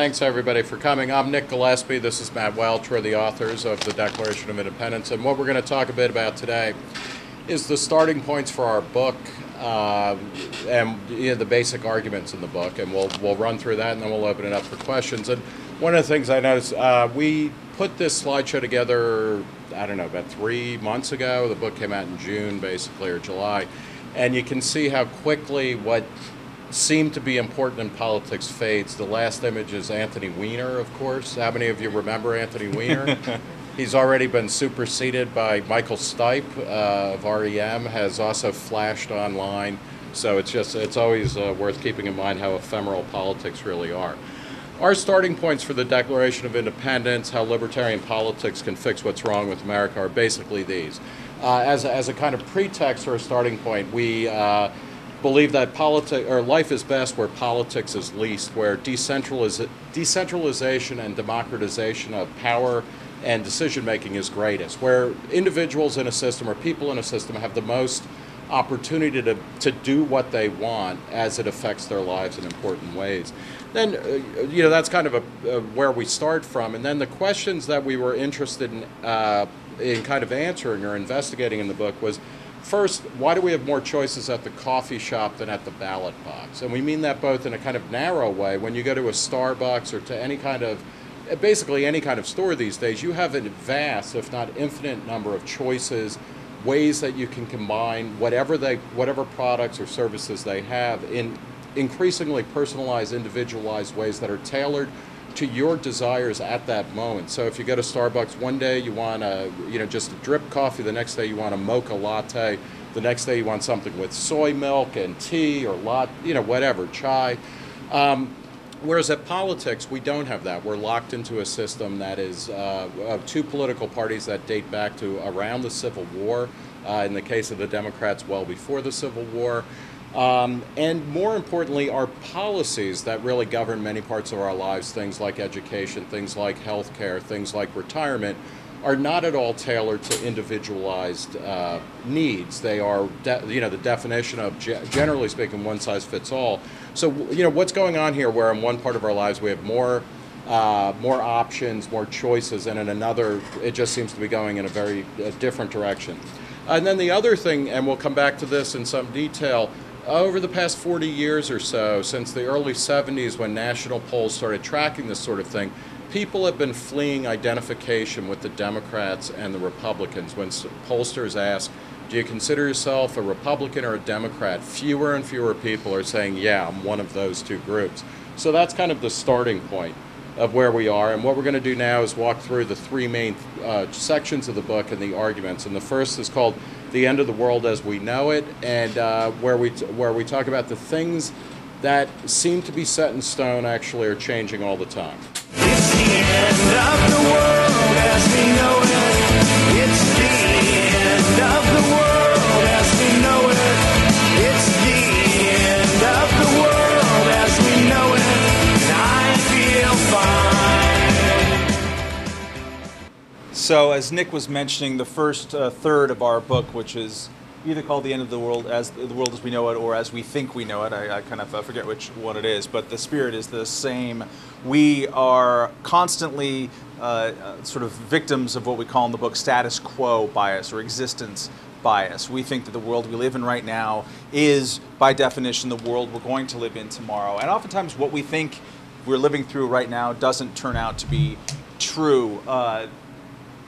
thanks everybody for coming. I'm Nick Gillespie. This is Matt Welch. We're the authors of the Declaration of Independence, and what we're going to talk a bit about today is the starting points for our book and the basic arguments in the book, and we'll run through that, and then we'll open it up for questions. And one of the things I noticed, we put this slideshow together, I don't know, about 3 months ago. The book came out in June, basically, or July, and you can see how quickly what seemed to be important in politics fades. The last image is Anthony Weiner, of course. How many of you remember Anthony Weiner? He's already been superseded by Michael Stipe of REM, has also flashed online. So it's always worth keeping in mind how ephemeral politics really are. Our starting points for the Declaration of Independence, how libertarian politics can fix what's wrong with America, are basically these. As a kind of pretext or a starting point, we believe that life is best where politics is least, where decentralization and democratization of power and decision-making is greatest, where individuals in a system or people in a system have the most opportunity to do what they want as it affects their lives in important ways. Then, that's kind of where we start from. And then the questions that we were interested in kind of answering or investigating in the book was, first, why do we have more choices at the coffee shop than at the ballot box? And we mean that both in a kind of narrow way. When you go to a Starbucks or to basically any kind of store these days, you have a vast, if not infinite, number of choices, ways that you can combine whatever products or services they have in increasingly personalized, individualized ways that are tailored to your desires at that moment. So if you go to Starbucks one day, you want just a drip coffee. The next day you want a mocha latte. The next day you want something with soy milk and tea or whatever, chai. Whereas at politics, we don't have that. We're locked into a system that is of two political parties that date back to around the Civil War. In the case of the Democrats, well before the Civil War. And more importantly, our policies that really govern many parts of our lives, things like education, things like healthcare, things like retirement, are not at all tailored to individualized needs. They are, the definition of, generally speaking, one size fits all. So, what's going on here where in one part of our lives we have more options, more choices, and in another it just seems to be going in a very different direction. And then the other thing, and we'll come back to this in some detail, over the past 40 years or so, since the early 70s when national polls started tracking this sort of thing, people have been fleeing identification with the Democrats and the Republicans. When pollsters ask, do you consider yourself a Republican or a Democrat, fewer and fewer people are saying, yeah, I'm one of those two groups. So that's kind of the starting point of where we are. And what we're going to do now is walk through the three main sections of the book and the arguments. And the first is called The End of the World as We Know It, and where we talk about the things that seem to be set in stone actually are changing all the time. It's the end of the world as we know it. It's the end of the world as we know it. It's the end of the world as we know it. And I feel fine. So as Nick was mentioning, the first third of our book, which is either called The End of the World as we know it or As We Think We Know It. I kind of forget which one it is, but the spirit is the same. We are constantly sort of victims of what we call in the book status quo bias or existence bias. We think that the world we live in right now is, by definition, the world we're going to live in tomorrow. And oftentimes what we think we're living through right now doesn't turn out to be true.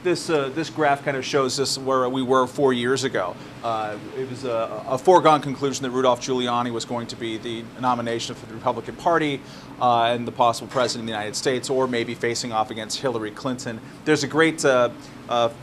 This graph kind of shows us where we were 4 years ago. It was a foregone conclusion that Rudolph Giuliani was going to be the nomination for the Republican Party and the possible president of the United States, or maybe facing off against Hillary Clinton. There's a great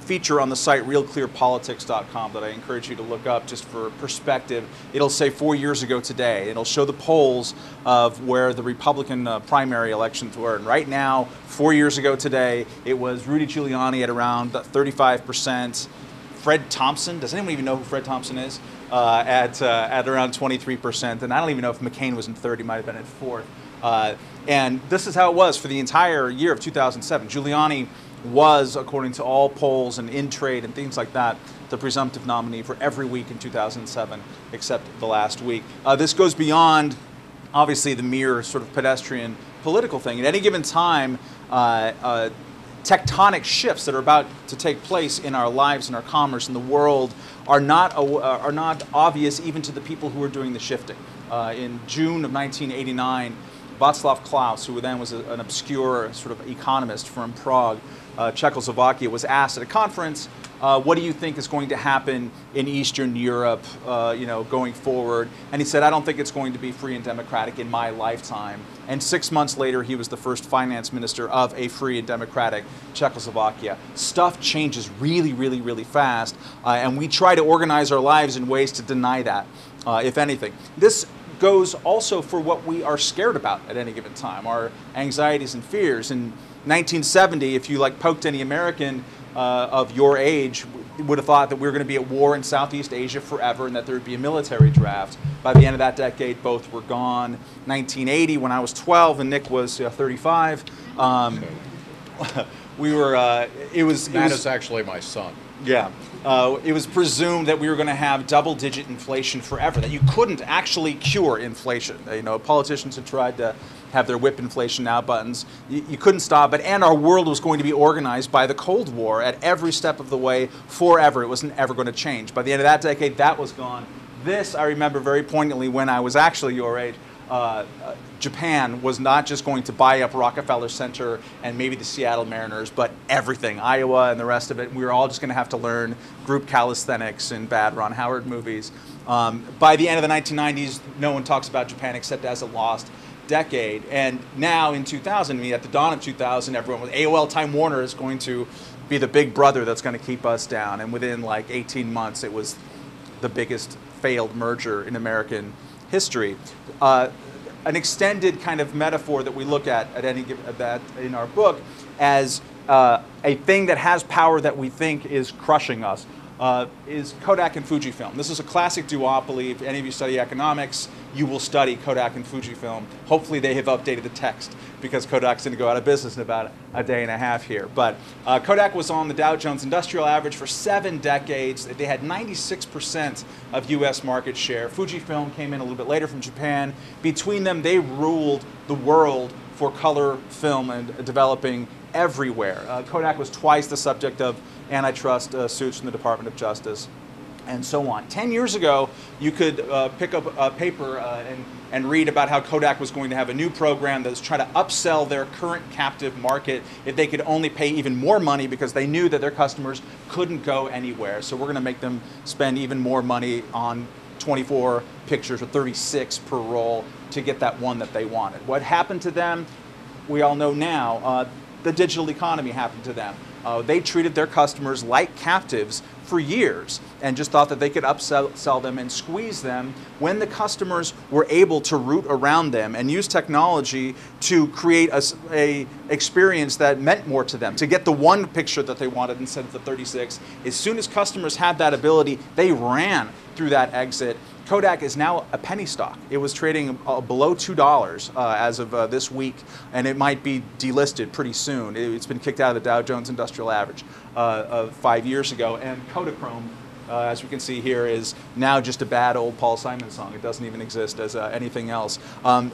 feature on the site realclearpolitics.com that I encourage you to look up just for perspective. It'll say 4 years ago today. It'll show the polls of where the Republican primary elections were. And right now, 4 years ago today, it was Rudy Giuliani at around 35%. Fred Thompson, does anyone even know who Fred Thompson is? At around 23%. And I don't even know if McCain was in third. He might have been at fourth. And this is how it was for the entire year of 2007. Giuliani was, according to all polls and in-trade and things like that, the presumptive nominee for every week in 2007, except the last week. This goes beyond, obviously, the mere sort of pedestrian political thing. At any given time, tectonic shifts that are about to take place in our lives and our commerce in the world are not obvious even to the people who are doing the shifting. In June of 1989, Václav Klaus, who then was an obscure sort of economist from Prague, Czechoslovakia, was asked at a conference, what do you think is going to happen in Eastern Europe, going forward? And he said, I don't think it's going to be free and democratic in my lifetime. And 6 months later, he was the first finance minister of a free and democratic Czechoslovakia. Stuff changes really, really, really fast, and we try to organize our lives in ways to deny that, if anything. This goes also for what we are scared about at any given time, our anxieties and fears. In 1970, if you poked any American of your age, would have thought that we were going to be at war in Southeast Asia forever and that there would be a military draft. By the end of that decade, both were gone. 1980, when I was 12 and Nick was 35, we were. Matt is actually my son. Yeah. It was presumed that we were going to have double-digit inflation forever, that you couldn't actually cure inflation. Politicians had tried to have their whip inflation now buttons. You couldn't stop it, and our world was going to be organized by the Cold War at every step of the way forever. It wasn't ever going to change. By the end of that decade, that was gone. This, I remember very poignantly when I was actually your age. Japan was not just going to buy up Rockefeller Center and maybe the Seattle Mariners, but everything, Iowa and the rest of it. We were all just going to have to learn group calisthenics and bad Ron Howard movies. By the end of the 1990s, no one talks about Japan except as a lost decade. And now in 2000, at the dawn of 2000, everyone was AOL Time Warner is going to be the big brother that's going to keep us down. And within 18 months, it was the biggest failed merger in American history. An extended kind of metaphor that we look at any given that in our book as a thing that has power that we think is crushing us is Kodak and Fujifilm. This is a classic duopoly. If any of you study economics, you will study Kodak and Fujifilm. Hopefully they have updated the text because Kodak's going to go out of business in about a day and a half here. But Kodak was on the Dow Jones Industrial Average for 7 decades. They had 96% of US market share. Fujifilm came in a little bit later from Japan. Between them, they ruled the world for color film and developing everywhere. Kodak was twice the subject of antitrust suits from the Department of Justice, and so on. 10 years ago, you could pick up a paper and read about how Kodak was going to have a new program that was trying to upsell their current captive market if they could only pay even more money because they knew that their customers couldn't go anywhere. So we're going to make them spend even more money on 24 pictures or 36 per roll to get that one that they wanted. What happened to them, we all know now. The digital economy happened to them. They treated their customers like captives for years and just thought that they could upsell them and squeeze them when the customers were able to route around them and use technology to create a experience that meant more to them, to get the one picture that they wanted instead of the 36. As soon as customers had that ability, they ran through that exit. Kodak is now a penny stock. It was trading below $2 as of this week, and it might be delisted pretty soon. It's been kicked out of the Dow Jones Industrial Average of 5 years ago. And Kodachrome, as we can see here, is now just a bad old Paul Simon song. It doesn't even exist as anything else.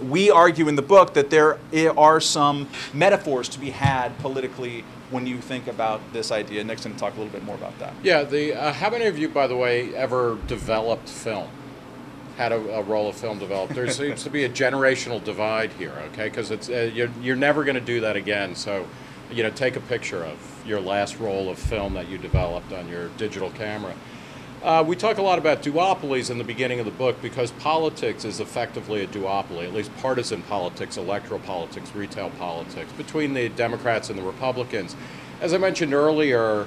We argue in the book that there are some metaphors to be had politically when you think about this idea. Nick's going to talk a little bit more about that. Yeah, how many of you, by the way, ever developed film? Had a roll of film developed? There seems to be a generational divide here, okay? Because it's you're never going to do that again. So, take a picture of your last roll of film that you developed on your digital camera. We talk a lot about duopolies in the beginning of the book because politics is effectively a duopoly, at least partisan politics, electoral politics, retail politics, between the Democrats and the Republicans. As I mentioned earlier,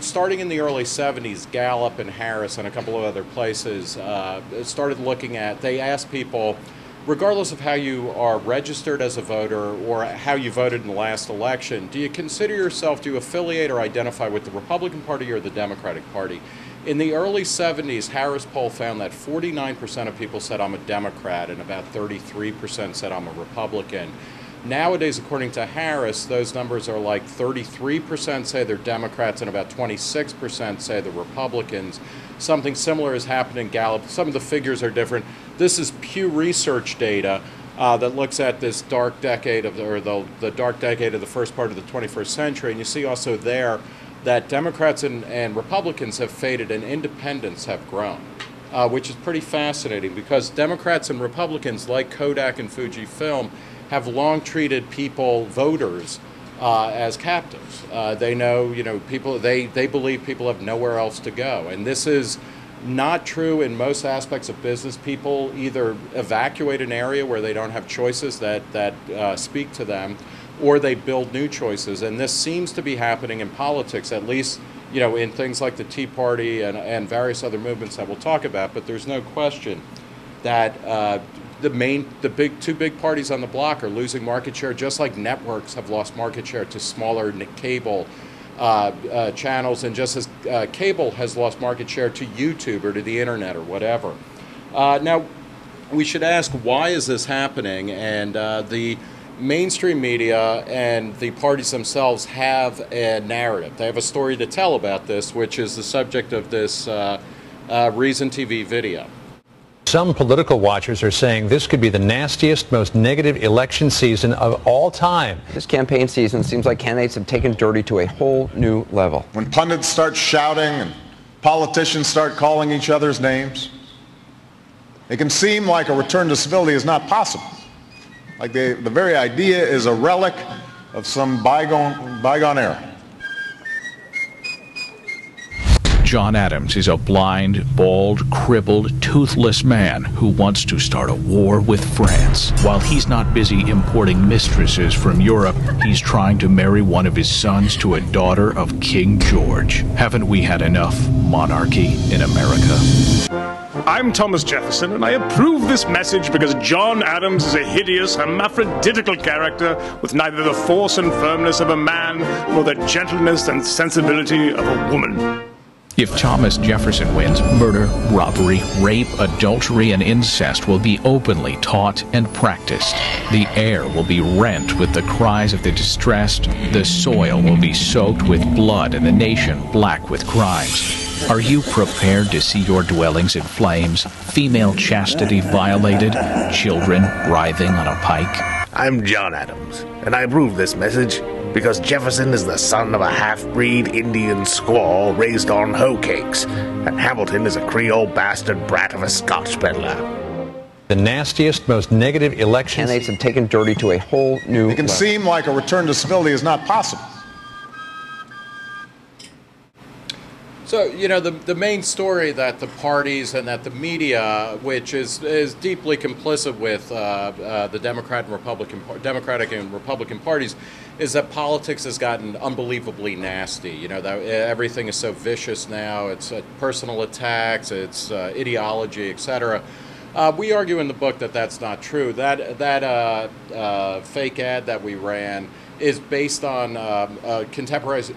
starting in the early 70s, Gallup and Harris and a couple of other places started looking at, they asked people, regardless of how you are registered as a voter or how you voted in the last election, do you consider yourself, do you affiliate or identify with the Republican Party or the Democratic Party? In the early 70s, Harris poll found that 49% of people said I'm a Democrat and about 33% said I'm a Republican. Nowadays, according to Harris, those numbers are like 33% say they're Democrats and about 26% say they're Republicans. Something similar has happened in Gallup. Some of the figures are different. This is Pew Research data, that looks at this dark decade of, or the dark decade of the first part of the 21st century. And you see also there that Democrats and Republicans have faded and independents have grown, which is pretty fascinating because Democrats and Republicans, like Kodak and Fujifilm, have long treated people, voters, as captives. They know, people. They believe people have nowhere else to go, and this is not true in most aspects of business. People either evacuate an area where they don't have choices that speak to them, or they build new choices. And this seems to be happening in politics, at least in things like the Tea Party and various other movements that we'll talk about. But there's no question that the two big parties on the block are losing market share, just like networks have lost market share to smaller cable channels, and just as cable has lost market share to YouTube or to the internet or whatever. Now, we should ask, why is this happening? And the mainstream media and the parties themselves have a narrative. They have a story to tell about this, which is the subject of this Reason TV video. Some political watchers are saying this could be the nastiest, most negative election season of all time. This campaign season seems like candidates have taken dirty to a whole new level. When pundits start shouting and politicians start calling each other's names, it can seem like a return to civility is not possible. Like the very idea is a relic of some bygone era. John Adams is a blind, bald, crippled, toothless man who wants to start a war with France. While he's not busy importing mistresses from Europe, he's trying to marry one of his sons to a daughter of King George. Haven't we had enough monarchy in America? I'm Thomas Jefferson, and I approve this message because John Adams is a hideous, hermaphroditical character with neither the force and firmness of a man nor the gentleness and sensibility of a woman. If Thomas Jefferson wins, murder, robbery, rape, adultery, and incest will be openly taught and practiced. The air will be rent with the cries of the distressed. The soil will be soaked with blood and the nation black with crimes. Are you prepared to see your dwellings in flames, female chastity violated, children writhing on a pike? I'm John Adams, and I approve this message because Jefferson is the son of a half-breed Indian squaw raised on hoe cakes, and Hamilton is a Creole bastard brat of a Scotch peddler. The nastiest, most negative election. Candidates have taken dirty to a whole new level. It can seem like a return to civility is not possible. So, the main story that the parties and that the media, which is deeply complicit with the Democratic and Republican parties, is that politics has gotten unbelievably nasty. That everything is so vicious now. It's personal attacks, it's ideology, etc. We argue in the book that that's not true. That fake ad that we ran is based on contemporaneous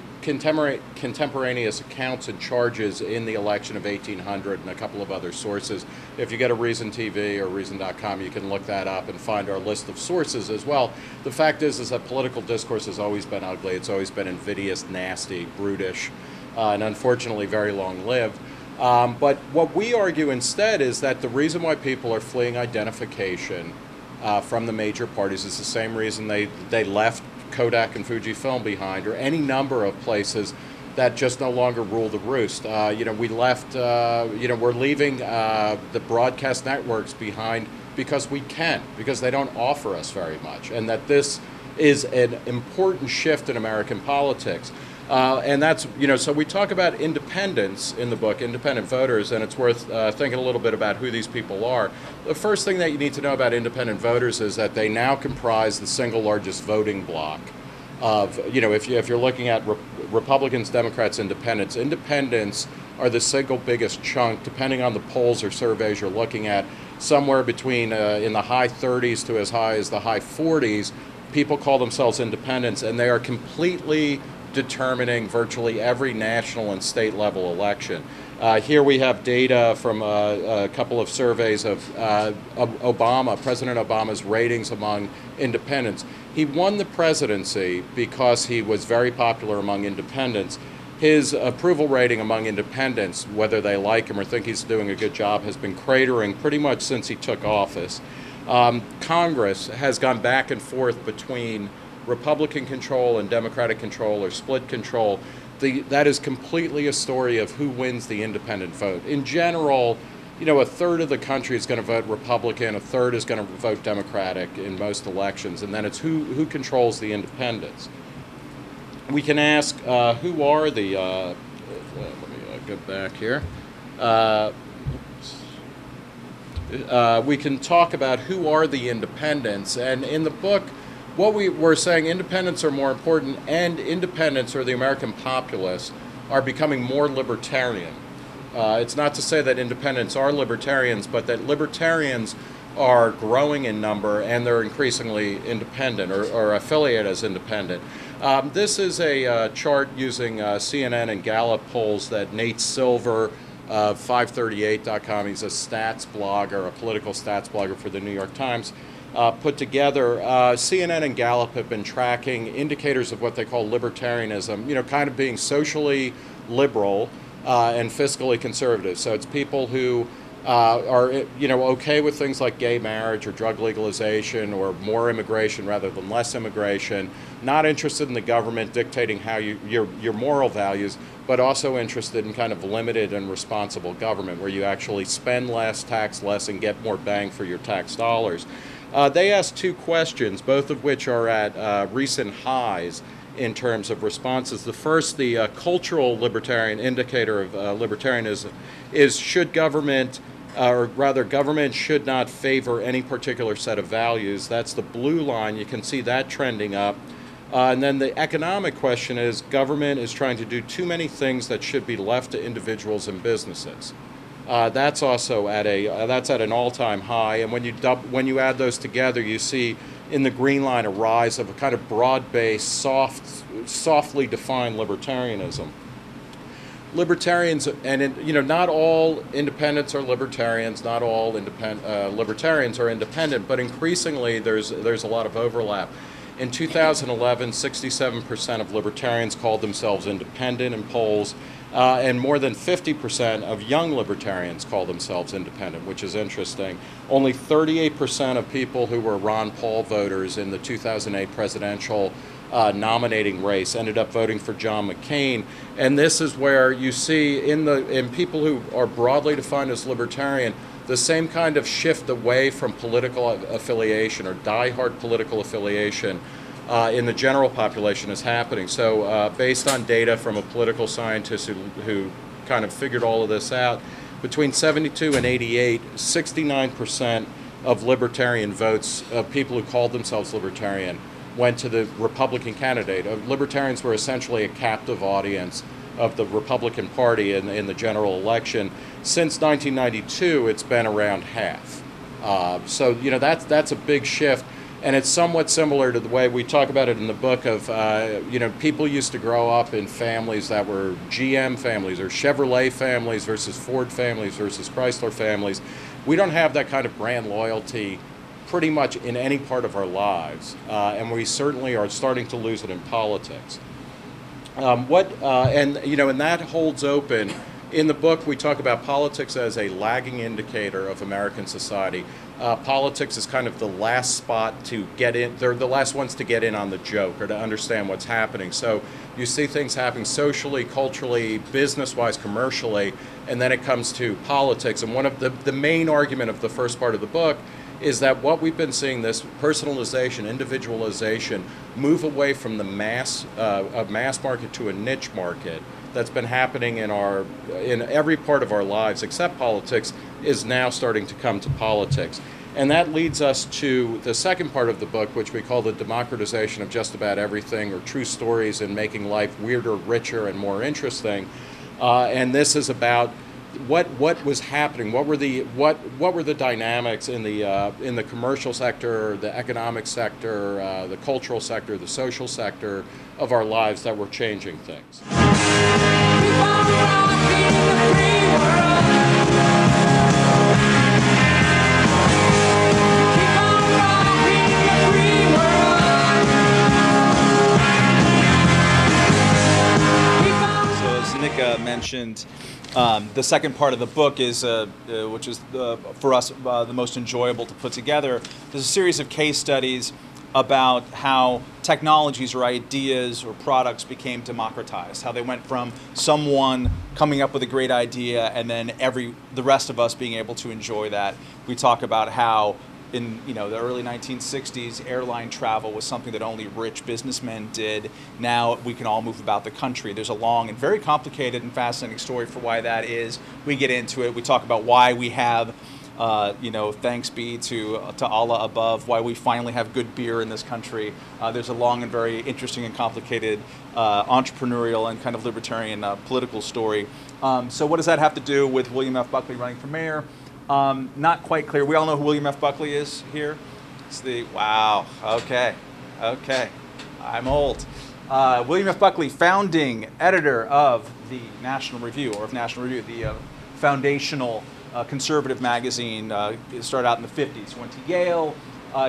accounts and charges in the election of 1800 and a couple of other sources. If you go to Reason TV or Reason.com, you can look that up and find our list of sources as well. The fact is that political discourse has always been ugly. It's always been invidious, nasty, brutish, and unfortunately very long-lived. But what we argue instead is that the reason why people are fleeing identification from the major parties is the same reason they left Kodak and Fujifilm behind, or any number of places that just no longer rule the roost. We left, we're leaving the broadcast networks behind because we can, because they don't offer us very much, and that this is an important shift in American politics. And that's, so we talk about independents in the book, independent voters, and it's worth thinking a little bit about who these people are. The first thing that you need to know about independent voters is that they now comprise the single largest voting bloc of, if you're looking at Republicans, Democrats, independents. Independents are the single biggest chunk, depending on the polls or surveys you're looking at, somewhere between in the high 30s to as high as the high 40s. People call themselves independents, and they are completely determining virtually every national and state level election. Here we have data from a couple of surveys of President Obama's ratings among independents. He won the presidency because he was very popular among independents. His approval rating among independents, whether they like him or think he's doing a good job, has been cratering pretty much since he took office. Congress has gone back and forth between Republican control and Democratic control or split control. That is completely a story of who wins the independent vote. In general, a third of the country is going to vote Republican, a third is going to vote Democratic in most elections, and then it's who controls the independents. We can ask who are the, let me go back here. We can talk about who are the independents, and in the book, what we're saying, independents are more important, and independents, or the American populace, are becoming more libertarian. It's not to say that independents are libertarians, but that libertarians are growing in number and they're increasingly independent or affiliated as independent. This is a chart using CNN and Gallup polls that Nate Silver of 538.com, he's a stats blogger, a political stats blogger for the New York Times, put together. CNN and Gallup have been tracking indicators of what they call libertarianism, kind of being socially liberal and fiscally conservative. So it's people who are okay with things like gay marriage or drug legalization or more immigration rather than less immigration, not interested in the government dictating how your moral values, but also interested in kind of limited and responsible government where you actually spend less, tax less, and get more bang for your tax dollars. They asked two questions, both of which are at recent highs in terms of responses. The first, the cultural libertarian indicator of libertarianism, is should government, or rather government should not favor any particular set of values. That's the blue line. You can see that trending up. And then the economic question is government is trying to do too many things that should be left to individuals and businesses. That's also at an all-time high, and when you add those together, you see in the green line a rise of a kind of broad-based, softly defined libertarianism. Libertarians, and not all independents are libertarians, not all libertarians are independent, but increasingly there's a lot of overlap. In 2011, 67% of libertarians called themselves independent in polls, and more than 50% of young libertarians call themselves independent, which is interesting. Only 38% of people who were Ron Paul voters in the 2008 presidential nominating race ended up voting for John McCain. And this is where you see in people who are broadly defined as libertarian, the same kind of shift away from political affiliation or diehard political affiliation in the general population is happening. So based on data from a political scientist who kind of figured all of this out, between 72 and 88, 69% of libertarian votes of people who called themselves libertarian went to the Republican candidate. Libertarians were essentially a captive audience of the Republican Party in the general election. Since 1992, it's been around half. So that's a big shift, and it's somewhat similar to the way we talk about it in the book of people used to grow up in families that were GM families or Chevrolet families versus Ford families versus Chrysler families. We don't have that kind of brand loyalty pretty much in any part of our lives, and we certainly are starting to lose it in politics. And that holds open. In the book, we talk about politics as a lagging indicator of American society. Politics is kind of the last spot to get in. They're the last ones to get in on the joke or to understand what's happening. So you see things happening socially, culturally, business-wise, commercially, and then it comes to politics. And one of the main argument of the first part of the book is that what we've been seeing, this personalization, individualization, move away from the mass market to a niche market that's been happening in every part of our lives except politics, is now starting to come to politics. And that leads us to the second part of the book, which we call the democratization of just about everything, or true stories in making life weirder, richer, and more interesting. And this is about what was happening, what were the dynamics in the commercial sector, the economic sector, the cultural sector, the social sector of our lives that were changing things. mentioned, the second part of the book is, which is for us the most enjoyable to put together. There's a series of case studies about how technologies or ideas or products became democratized, how they went from someone coming up with a great idea and then the rest of us being able to enjoy that. We talk about how in the early 1960s, airline travel was something that only rich businessmen did. Now we can all move about the country. There's a long and very complicated and fascinating story for why that is. We get into it. We talk about why we have thanks be to Allah above, why we finally have good beer in this country. There's a long and very interesting and complicated entrepreneurial and kind of libertarian political story. So what does that have to do with William F. Buckley running for mayor? Not quite clear. We all know who William F. Buckley is here. It's wow, okay, I'm old. William F. Buckley, founding editor of the National Review, or of National Review, the foundational conservative magazine. Started out in the 50s, went to Yale,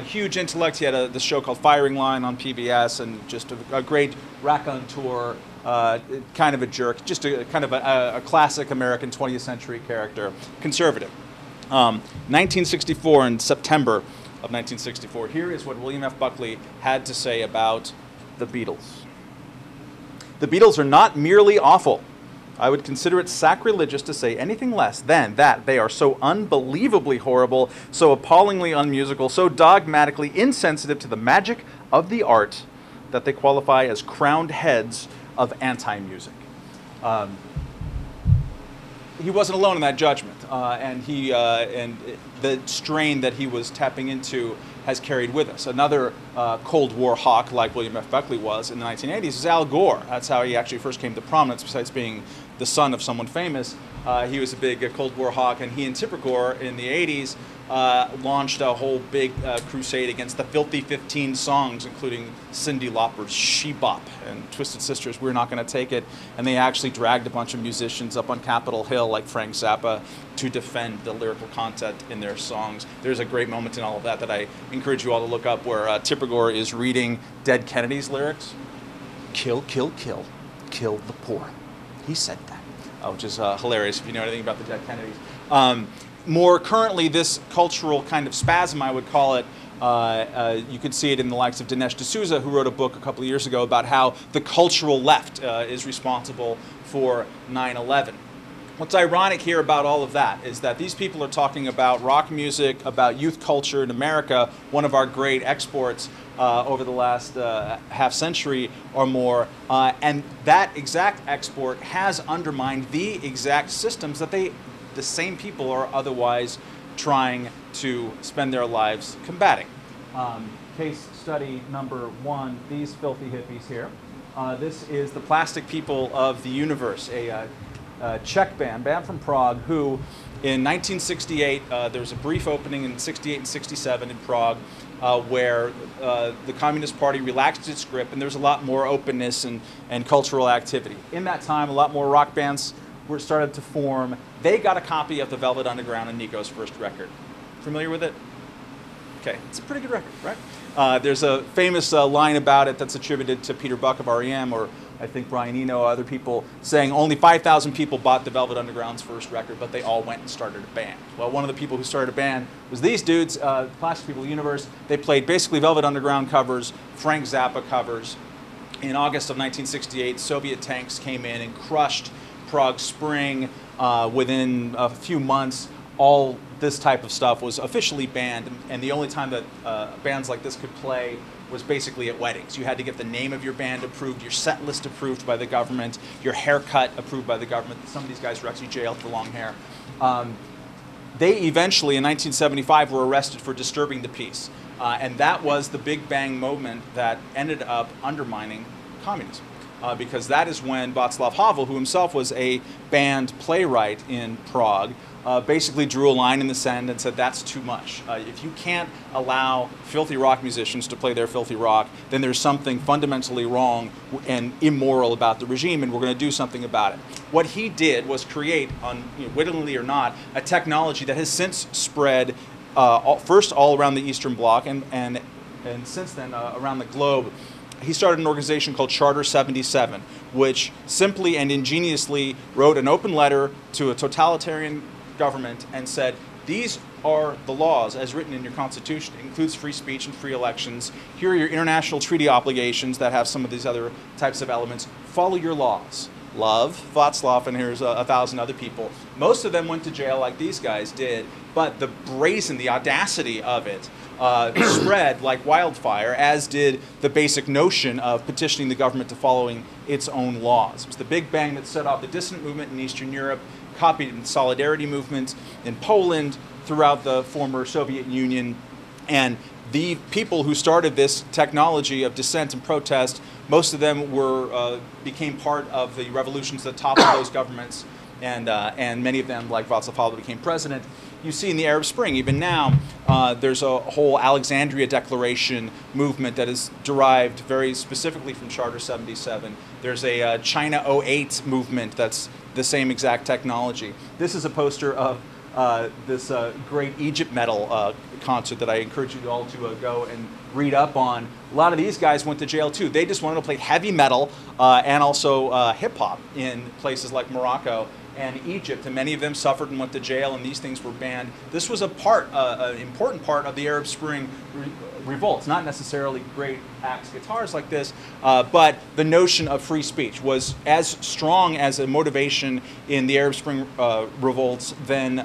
huge intellect. He had this show called Firing Line on PBS, and just a great raconteur, kind of a jerk, just kind of a classic American 20th century character, conservative. 1964, in September of 1964, here is what William F. Buckley had to say about the Beatles. The Beatles are not merely awful. I would consider it sacrilegious to say anything less than that they are so unbelievably horrible, so appallingly unmusical, so dogmatically insensitive to the magic of the art that they qualify as crowned heads of anti-music. He wasn't alone in that judgment, and the strain that he was tapping into has carried with us. Another Cold War hawk, like William F. Buckley was in the 1980s, is Al Gore. That's how he actually first came to prominence, besides being the son of someone famous. He was a big Cold War hawk, and he and Tipper Gore in the 80s launched a whole big crusade against the filthy 15 songs, including Cyndi Lauper's She Bop and Twisted Sister's We're Not Gonna Take It, and they actually dragged a bunch of musicians up on Capitol Hill, like Frank Zappa, to defend the lyrical content in their songs. There's a great moment in all of that I encourage you all to look up, where Tipper Gore is reading Dead Kennedy's lyrics. Kill, kill, kill, kill the poor. He said that, which is hilarious if you know anything about the Dead Kennedys. More currently, this cultural kind of spasm, I would call it, you could see it in the likes of Dinesh D'Souza, who wrote a book a couple of years ago about how the cultural left is responsible for 9/11. What's ironic here about all of that is that these people are talking about rock music, about youth culture in America, one of our great exports over the last half century or more, and that exact export has undermined the exact systems that the same people are otherwise trying to spend their lives combating. Case study number 1, these filthy hippies here. This is the Plastic People of the Universe, a Czech band from Prague, who in 1968, there was a brief opening in 68 and 67 in Prague, where the Communist Party relaxed its grip, and there was a lot more openness and cultural activity. In that time, a lot more rock bands were started to form. They got a copy of the Velvet Underground and Nico's first record. Familiar with it? Okay, it's a pretty good record, right? There's a famous line about it that's attributed to Peter Buck of R.E.M., or I think Brian Eno, other people, saying only 5,000 people bought the Velvet Underground's first record, but they all went and started a band. Well, one of the people who started a band was these dudes, Plastic People of the Universe. They played basically Velvet Underground covers, Frank Zappa covers. In August of 1968, Soviet tanks came in and crushed Prague Spring. Within a few months, all this type of stuff was officially banned, and the only time that bands like this could play was basically at weddings. You had to get the name of your band approved, your set list approved by the government, your haircut approved by the government. Some of these guys were actually jailed for long hair. They eventually, in 1975, were arrested for disturbing the peace. And that was the Big Bang moment that ended up undermining communism. Because that is when Václav Havel, who himself was a band playwright in Prague, basically drew a line in the sand and said, that's too much. If you can't allow filthy rock musicians to play their filthy rock, then there's something fundamentally wrong and immoral about the regime, and we're going to do something about it. What he did was create, wittingly or not, a technology that has since spread first all around the Eastern Bloc and since then around the globe. He started an organization called Charter 77, which simply and ingeniously wrote an open letter to a totalitarian government and said, these are the laws as written in your Constitution. It includes free speech and free elections. Here are your international treaty obligations that have some of these other types of elements. Follow your laws. Love, Václav, and here's 1,000 other people. Most of them went to jail like these guys did, but the the audacity of it spread like wildfire, as did the basic notion of petitioning the government to following its own laws. It was the Big Bang that set off the dissident movement in Eastern Europe, copied in solidarity movements in Poland, throughout the former Soviet Union, and the people who started this technology of dissent and protest, most of them became part of the revolutions that toppled those governments, and many of them, like Václav Havel, became president. You see in the Arab Spring, even now, there's a whole Alexandria Declaration movement that is derived very specifically from Charter 77. There's a China 08 movement that's the same exact technology. This is a poster of this great Egypt metal concert that I encourage you all to go and read up on. A lot of these guys went to jail too. They just wanted to play heavy metal and also hip hop in places like Morocco and Egypt, and many of them suffered and went to jail, and these things were banned. This was an important part of the Arab Spring revolts, not necessarily great axe guitars like this, but the notion of free speech was as strong as a motivation in the Arab Spring revolts than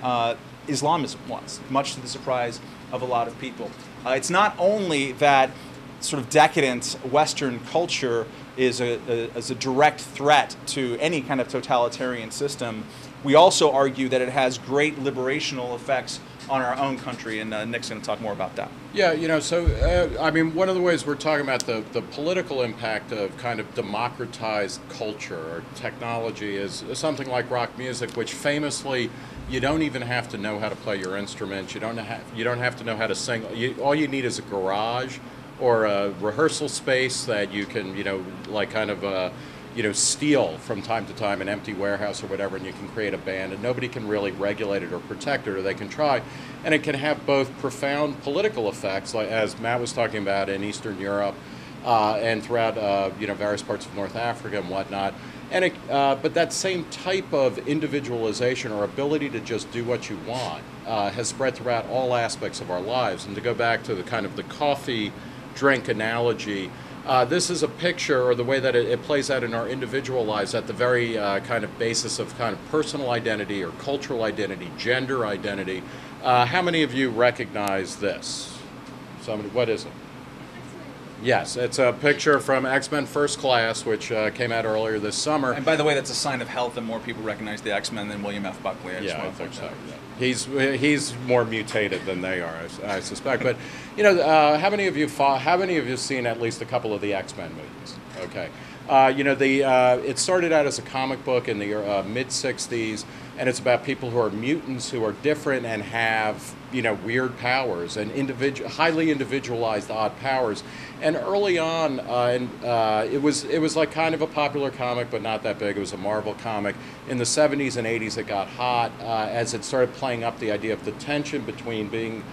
Islamism was, much to the surprise of a lot of people. It's not only that sort of decadent Western culture is a direct threat to any kind of totalitarian system. We also argue that it has great liberational effects on our own country, and Nick's going to talk more about that. Yeah, I mean, one of the ways we're talking about the political impact of kind of democratized culture or technology is something like rock music, which famously you don't even have to know how to play your instruments. You don't have to know how to sing. All you need is a garage or a rehearsal space that you can, steal from time to time, an empty warehouse or whatever, and you can create a band, and nobody can really regulate it or protect it, or they can try. And it can have both profound political effects, like as Matt was talking about in Eastern Europe and throughout various parts of North Africa and whatnot. And but that same type of individualization or ability to just do what you want has spread throughout all aspects of our lives. And to go back to the kind of the coffee drink analogy, this is a picture, or the way that it plays out in our individual lives at the very kind of basis of kind of personal identity or cultural identity, gender identity. How many of you recognize this? Somebody, what is it? Yes, it's a picture from XMen First Class, which came out earlier this summer. And by the way, that's a sign of health, and more people recognize the X-Men than William F. Buckley. I think so. Yeah. He's more mutated than they are, I suspect. But how many of you have seen at least a couple of the X-Men movies? Okay. It started out as a comic book in the mid '60s, and it's about people who are mutants who are different and have weird powers and highly individualized odd powers. And early on, it was like kind of a popular comic, but not that big. It was a Marvel comic. In the '70s and '80s, it got hot as it started playing up the idea of the tension between being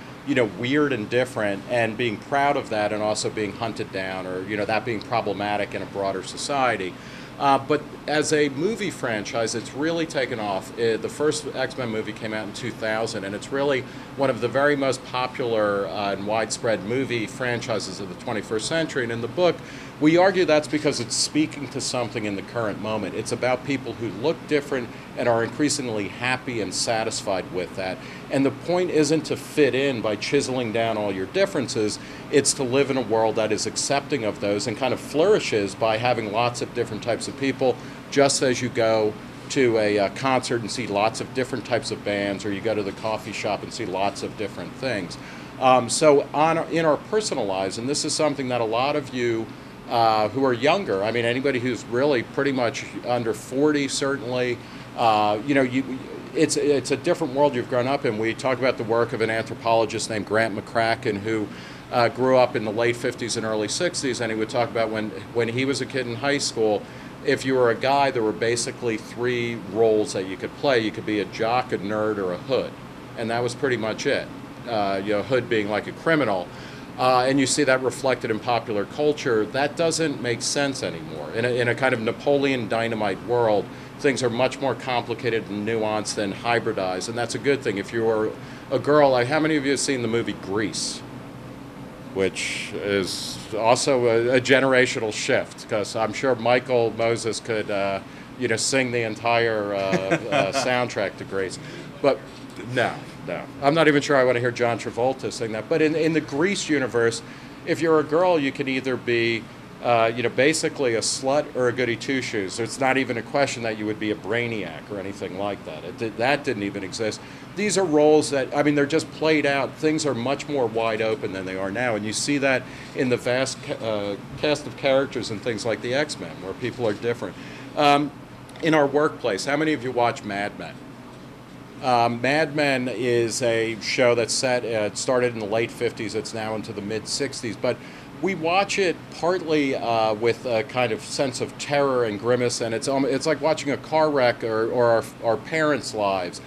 weird and different, and being proud of that, and also being hunted down, or that being problematic in a broader society. But as a movie franchise, it's really taken off. The first X-Men movie came out in 2000, and it's really one of the very most popular and widespread movie franchises of the 21st century. And in the book, we argue that's because it's speaking to something in the current moment. It's about people who look different and are increasingly happy and satisfied with that. And the point isn't to fit in by chiseling down all your differences. It's to live in a world that is accepting of those and kind of flourishes by having lots of different types of people, just as you go to a concert and see lots of different types of bands, or you go to the coffee shop and see lots of different things. So in our personal lives, and this is something that a lot of you who are younger, I mean, anybody who's really pretty much under 40 certainly, it's a different world you've grown up in. We talk about the work of an anthropologist named Grant McCracken, who grew up in the late 50s and early 60s, and he would talk about when he was a kid in high school, if you were a guy, there were basically 3 roles that you could play. You could be a jock, a nerd, or a hood, and that was pretty much it. Hood being like a criminal. and you see that reflected in popular culture, that doesn't make sense anymore. In a kind of Napoleon Dynamite world, things are much more complicated and nuanced and hybridized, and that's a good thing. If you're a girl, like, how many of you have seen the movie Grease? Which is also a generational shift, because I'm sure Michael Moses could, sing the entire soundtrack to Grease. But no, I'm not even sure I want to hear John Travolta sing that. But in the Grease universe, if you're a girl, you can either be, basically a slut or a goody two-shoes. So it's not even a question that you would be a brainiac or anything like that. That didn't even exist. These are roles that, they're just played out. Things are much more wide open than they are now. And you see that in the vast cast of characters and things like the X-Men, where people are different. In our workplace, how many of you watch Mad Men? Mad Men is a show that's set, it started in the late 50s, it's now into the mid 60s, but we watch it partly with a kind of sense of terror and grimace, and it's like watching a car wreck or our parents' lives.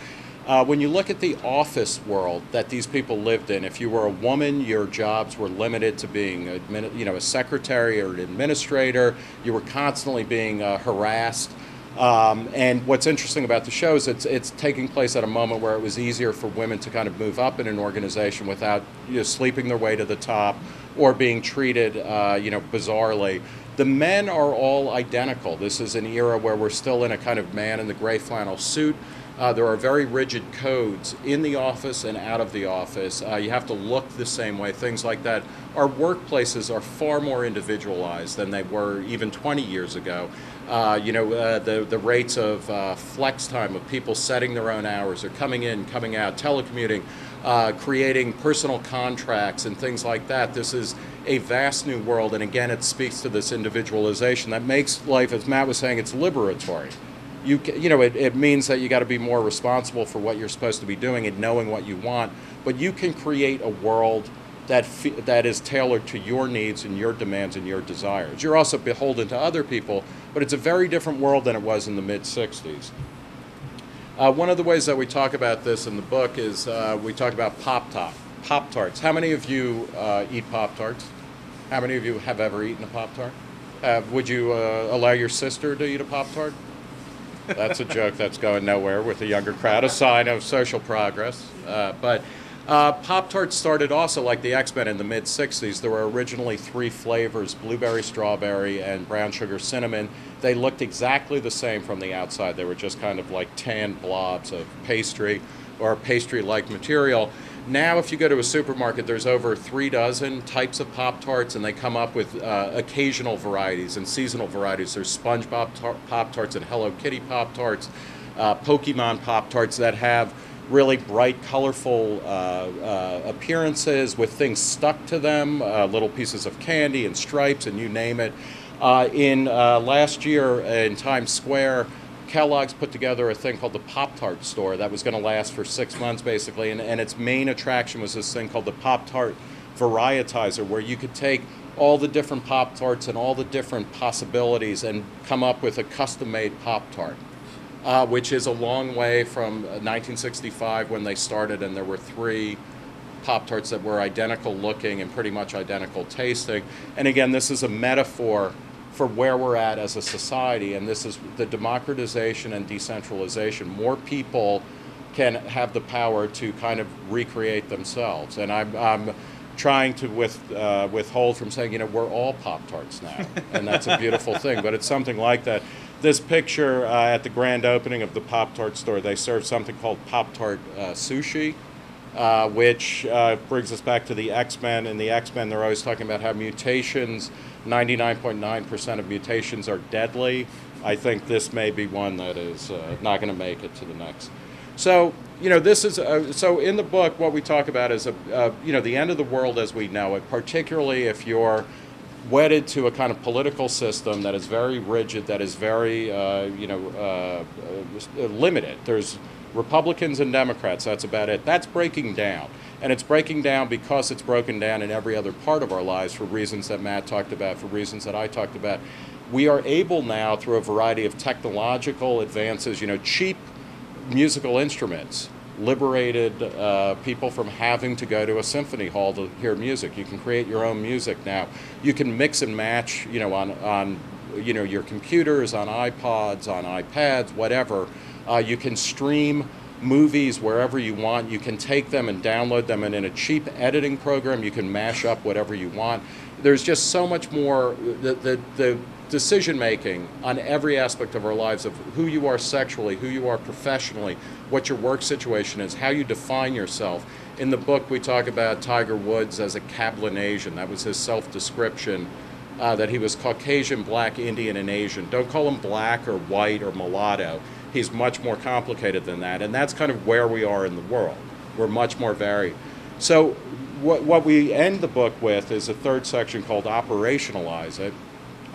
When you look at the office world that these people lived in, if you were a woman, your jobs were limited to being a secretary or an administrator. You were constantly being harassed. And what's interesting about the show is it's taking place at a moment where it was easier for women to kind of move up in an organization without sleeping their way to the top or being treated bizarrely. The men are all identical. This is an era where we're still in a kind of man in the gray flannel suit. There are very rigid codes in the office and out of the office. You have to look the same way, things like that. Our workplaces are far more individualized than they were even 20 years ago. The rates of flex time, of people setting their own hours, or coming in, coming out, telecommuting, creating personal contracts and things like that. This is a vast new world, and again, it speaks to this individualization that makes life, as Matt was saying, it's liberatory. It means that you got to be more responsible for what you're supposed to be doing and knowing what you want, but you can create a world that is tailored to your needs and your demands and your desires. You're also beholden to other people, but it's a very different world than it was in the mid-60s. One of the ways that we talk about this in the book is we talk about Pop-Tarts. How many of you eat Pop-Tarts? How many of you have ever eaten a Pop-Tart? Would you allow your sister to eat a Pop-Tart? That's a joke that's going nowhere with the younger crowd, a sign of social progress. But Pop-Tarts started also like the X-Men in the mid-60s. There were originally 3 flavors, blueberry, strawberry, and brown sugar cinnamon. They looked exactly the same from the outside. They were just kind of like tan blobs of pastry or pastry-like material. Now, if you go to a supermarket, there's over 3 dozen types of Pop-Tarts, and they come up with occasional varieties and seasonal varieties. There's SpongeBob Pop-Tarts and Hello Kitty Pop-Tarts, Pokemon Pop-Tarts that have really bright, colorful appearances with things stuck to them, little pieces of candy and stripes and you name it. Last year in Times Square, Kellogg's put together a thing called the Pop-Tart store that was going to last for 6 months basically, and its main attraction was this thing called the Pop-Tart Varietizer, where you could take all the different Pop-Tarts and all the different possibilities and come up with a custom-made Pop-Tart. Which is a long way from 1965 when they started, and there were 3 Pop-Tarts that were identical looking and pretty much identical tasting. And again, this is a metaphor for where we're at as a society, and this is the democratization and decentralization. More people can have the power to kind of recreate themselves. And I'm trying to withhold from saying, we're all Pop-Tarts now, and that's a beautiful thing, but it's something like that. This picture at the grand opening of the Pop-Tart store, they served something called Pop-Tart sushi, which brings us back to the X-Men. In the X-Men, they're always talking about how mutations, 99.9% of mutations are deadly. I think this may be one that is not going to make it to the next. So, this is, so in the book, what we talk about is, the end of the world as we know it, particularly if you're wedded to a kind of political system that is very rigid, that is very, limited. There's Republicans and Democrats, that's about it. That's breaking down. And it's breaking down because it's broken down in every other part of our lives for reasons that Matt talked about, for reasons that I talked about. We are able now, through a variety of technological advances, cheap musical instruments liberated people from having to go to a symphony hall to hear music. You can create your own music now. You can mix and match, on your computers, on iPods, on iPads, whatever. You can stream movies wherever you want. You can take them and download them, and in a cheap editing program, you can mash up whatever you want. There's just so much more. The decision making on every aspect of our lives, of who you are sexually, who you are professionally, what your work situation is, how you define yourself. In the book, we talk about Tiger Woods as a Cablinasian. That was his self-description, that he was Caucasian, Black, Indian, and Asian. Don't call him black or white or mulatto. He's much more complicated than that, and that's kind of where we are in the world. We're much more varied. So what we end the book with is a third section called Operationalize It,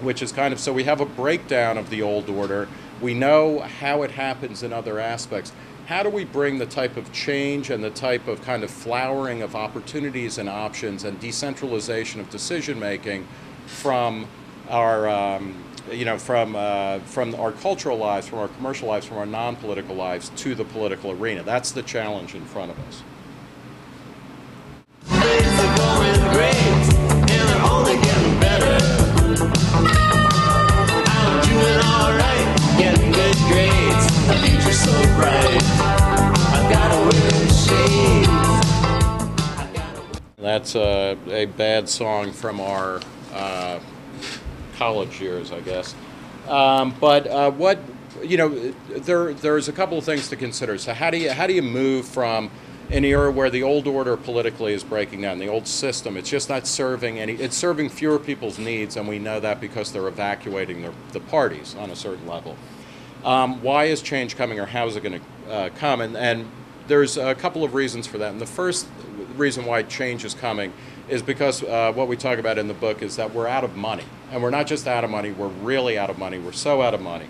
which is kind of, so we have a breakdown of the old order. We know how it happens in other aspects. How do we bring the type of change and the type of kind of flowering of opportunities and options and decentralization of decision making from our from our cultural lives, from our commercial lives, from our non-political lives to the political arena? That's the challenge in front of us. Things are going great, and they're only getting better. I'm doing alright, getting good grades. The future's so bright. I've got to wear shades. That's a bad song from our college years, I guess. There's a couple of things to consider. So how do you move from an era where the old order politically is breaking down, the old system? It's just not serving it's serving fewer people's needs, and we know that because they're evacuating the parties on a certain level. Why is change coming, or how is it going to come? And there's a couple of reasons for that. And the first reason why change is coming is because what we talk about in the book is that we're out of money. And we're not just out of money, we're really out of money. We're so out of money.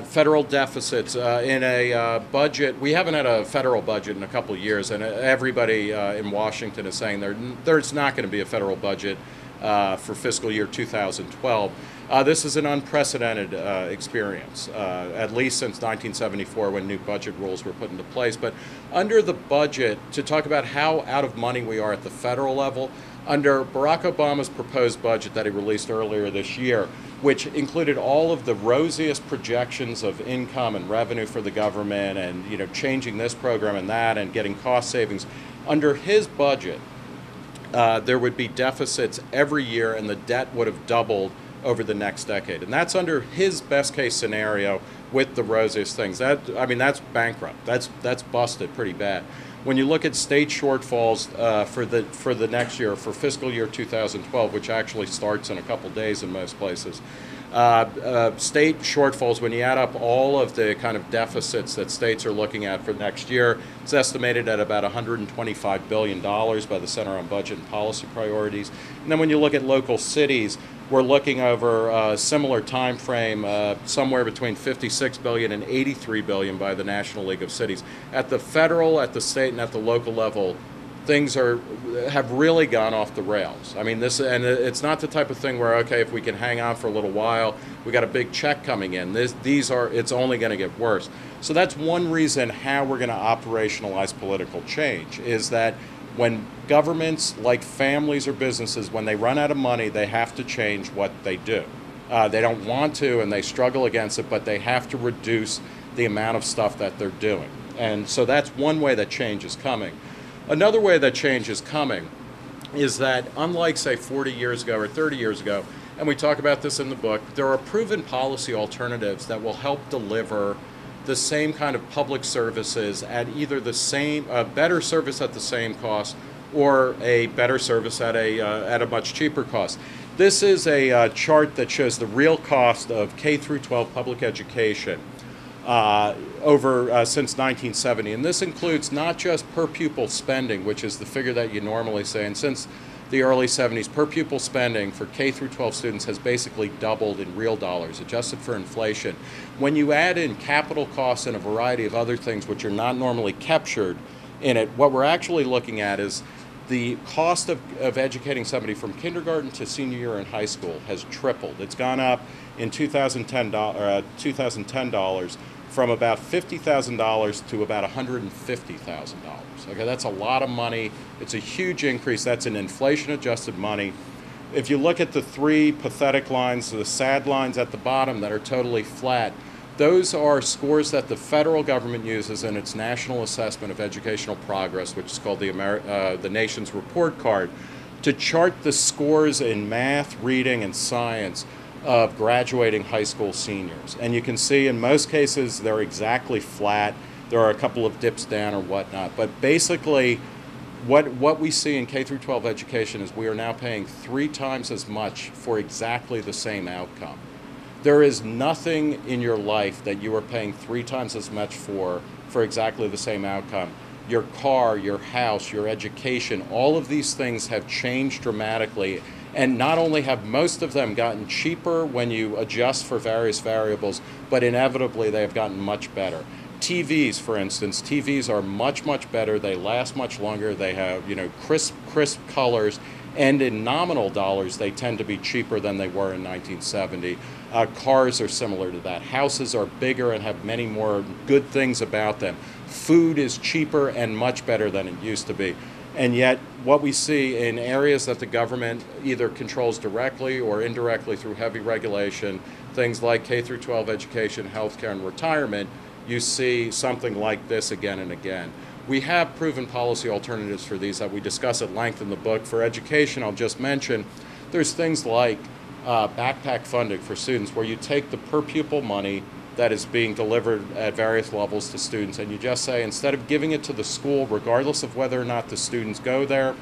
Federal deficits in a budget. We haven't had a federal budget in a couple of years, and everybody in Washington is saying there's not going to be a federal budget for fiscal year 2012. This is an unprecedented experience, at least since 1974 when new budget rules were put into place. But under the budget, to talk about how out of money we are at the federal level, under Barack Obama's proposed budget that he released earlier this year, which included all of the rosiest projections of income and revenue for the government, and changing this program and that, and getting cost savings, under his budget, there would be deficits every year, and the debt would have doubled over the next decade. And that's under his best case scenario with the rosiest things. That's bankrupt. That's busted pretty bad. When you look at state shortfalls for the next year, for fiscal year 2012, which actually starts in a couple days in most places, state shortfalls, when you add up all of the kind of deficits that states are looking at for next year, it's estimated at about $125 billion by the Center on Budget and Policy Priorities. And then when you look at local cities, we're looking over a similar time frame, somewhere between $56 billion and $83 billion by the National League of Cities. At the federal, at the state, and at the local level, things have really gone off the rails. I mean, it's not the type of thing where, okay, if we can hang on for a little while, we got a big check coming in. It's only going to get worse. So that's one reason how we're going to operationalize political change, is that when governments, like families or businesses, when they run out of money, they have to change what they do. They don't want to, and they struggle against it, but they have to reduce the amount of stuff that they're doing. And so that's one way that change is coming. Another way that change is coming is that, unlike, say, 40 years ago or 30 years ago, and we talk about this in the book, there are proven policy alternatives that will help deliver the same kind of public services at either the same, better service at the same cost, or a better service at a much cheaper cost. This is a chart that shows the real cost of K through 12 public education since 1970, and this includes not just per pupil spending, which is the figure that you normally say, and since the early 70s, per pupil spending for K through 12 students has basically doubled in real dollars, adjusted for inflation. When you add in capital costs and a variety of other things which are not normally captured in it, what we're actually looking at is the cost of educating somebody from kindergarten to senior year in high school has tripled. It's gone up in 2010 dollars from about $50,000 to about $150,000. Okay, that's a lot of money. It's a huge increase. That's an inflation-adjusted money. If you look at the three pathetic lines, the sad lines at the bottom that are totally flat, those are scores that the federal government uses in its National Assessment of Educational Progress, which is called the nation's report card, to chart the scores in math, reading, and science of graduating high school seniors. And you can see in most cases they're exactly flat. There are a couple of dips down or whatnot. But basically, what we see in K through 12 education is we are now paying 3 times as much for exactly the same outcome. There is nothing in your life that you are paying 3 times as much for exactly the same outcome. Your car, your house, your education, all of these things have changed dramatically. And not only have most of them gotten cheaper when you adjust for various variables, but inevitably they have gotten much better. TVs, for instance, TVs are much, much better. They last much longer. They have, crisp colors. And in nominal dollars, they tend to be cheaper than they were in 1970. Cars are similar to that. Houses are bigger and have many more good things about them. Food is cheaper and much better than it used to be. And yet, what we see in areas that the government either controls directly or indirectly through heavy regulation, things like K through 12 education, healthcare, and retirement, you see something like this again and again. We have proven policy alternatives for these that we discuss at length in the book. For education, I'll just mention, there's things like backpack funding for students, where you take the per pupil money that is being delivered at various levels to students, and you just say, instead of giving it to the school, regardless of whether or not the students go there,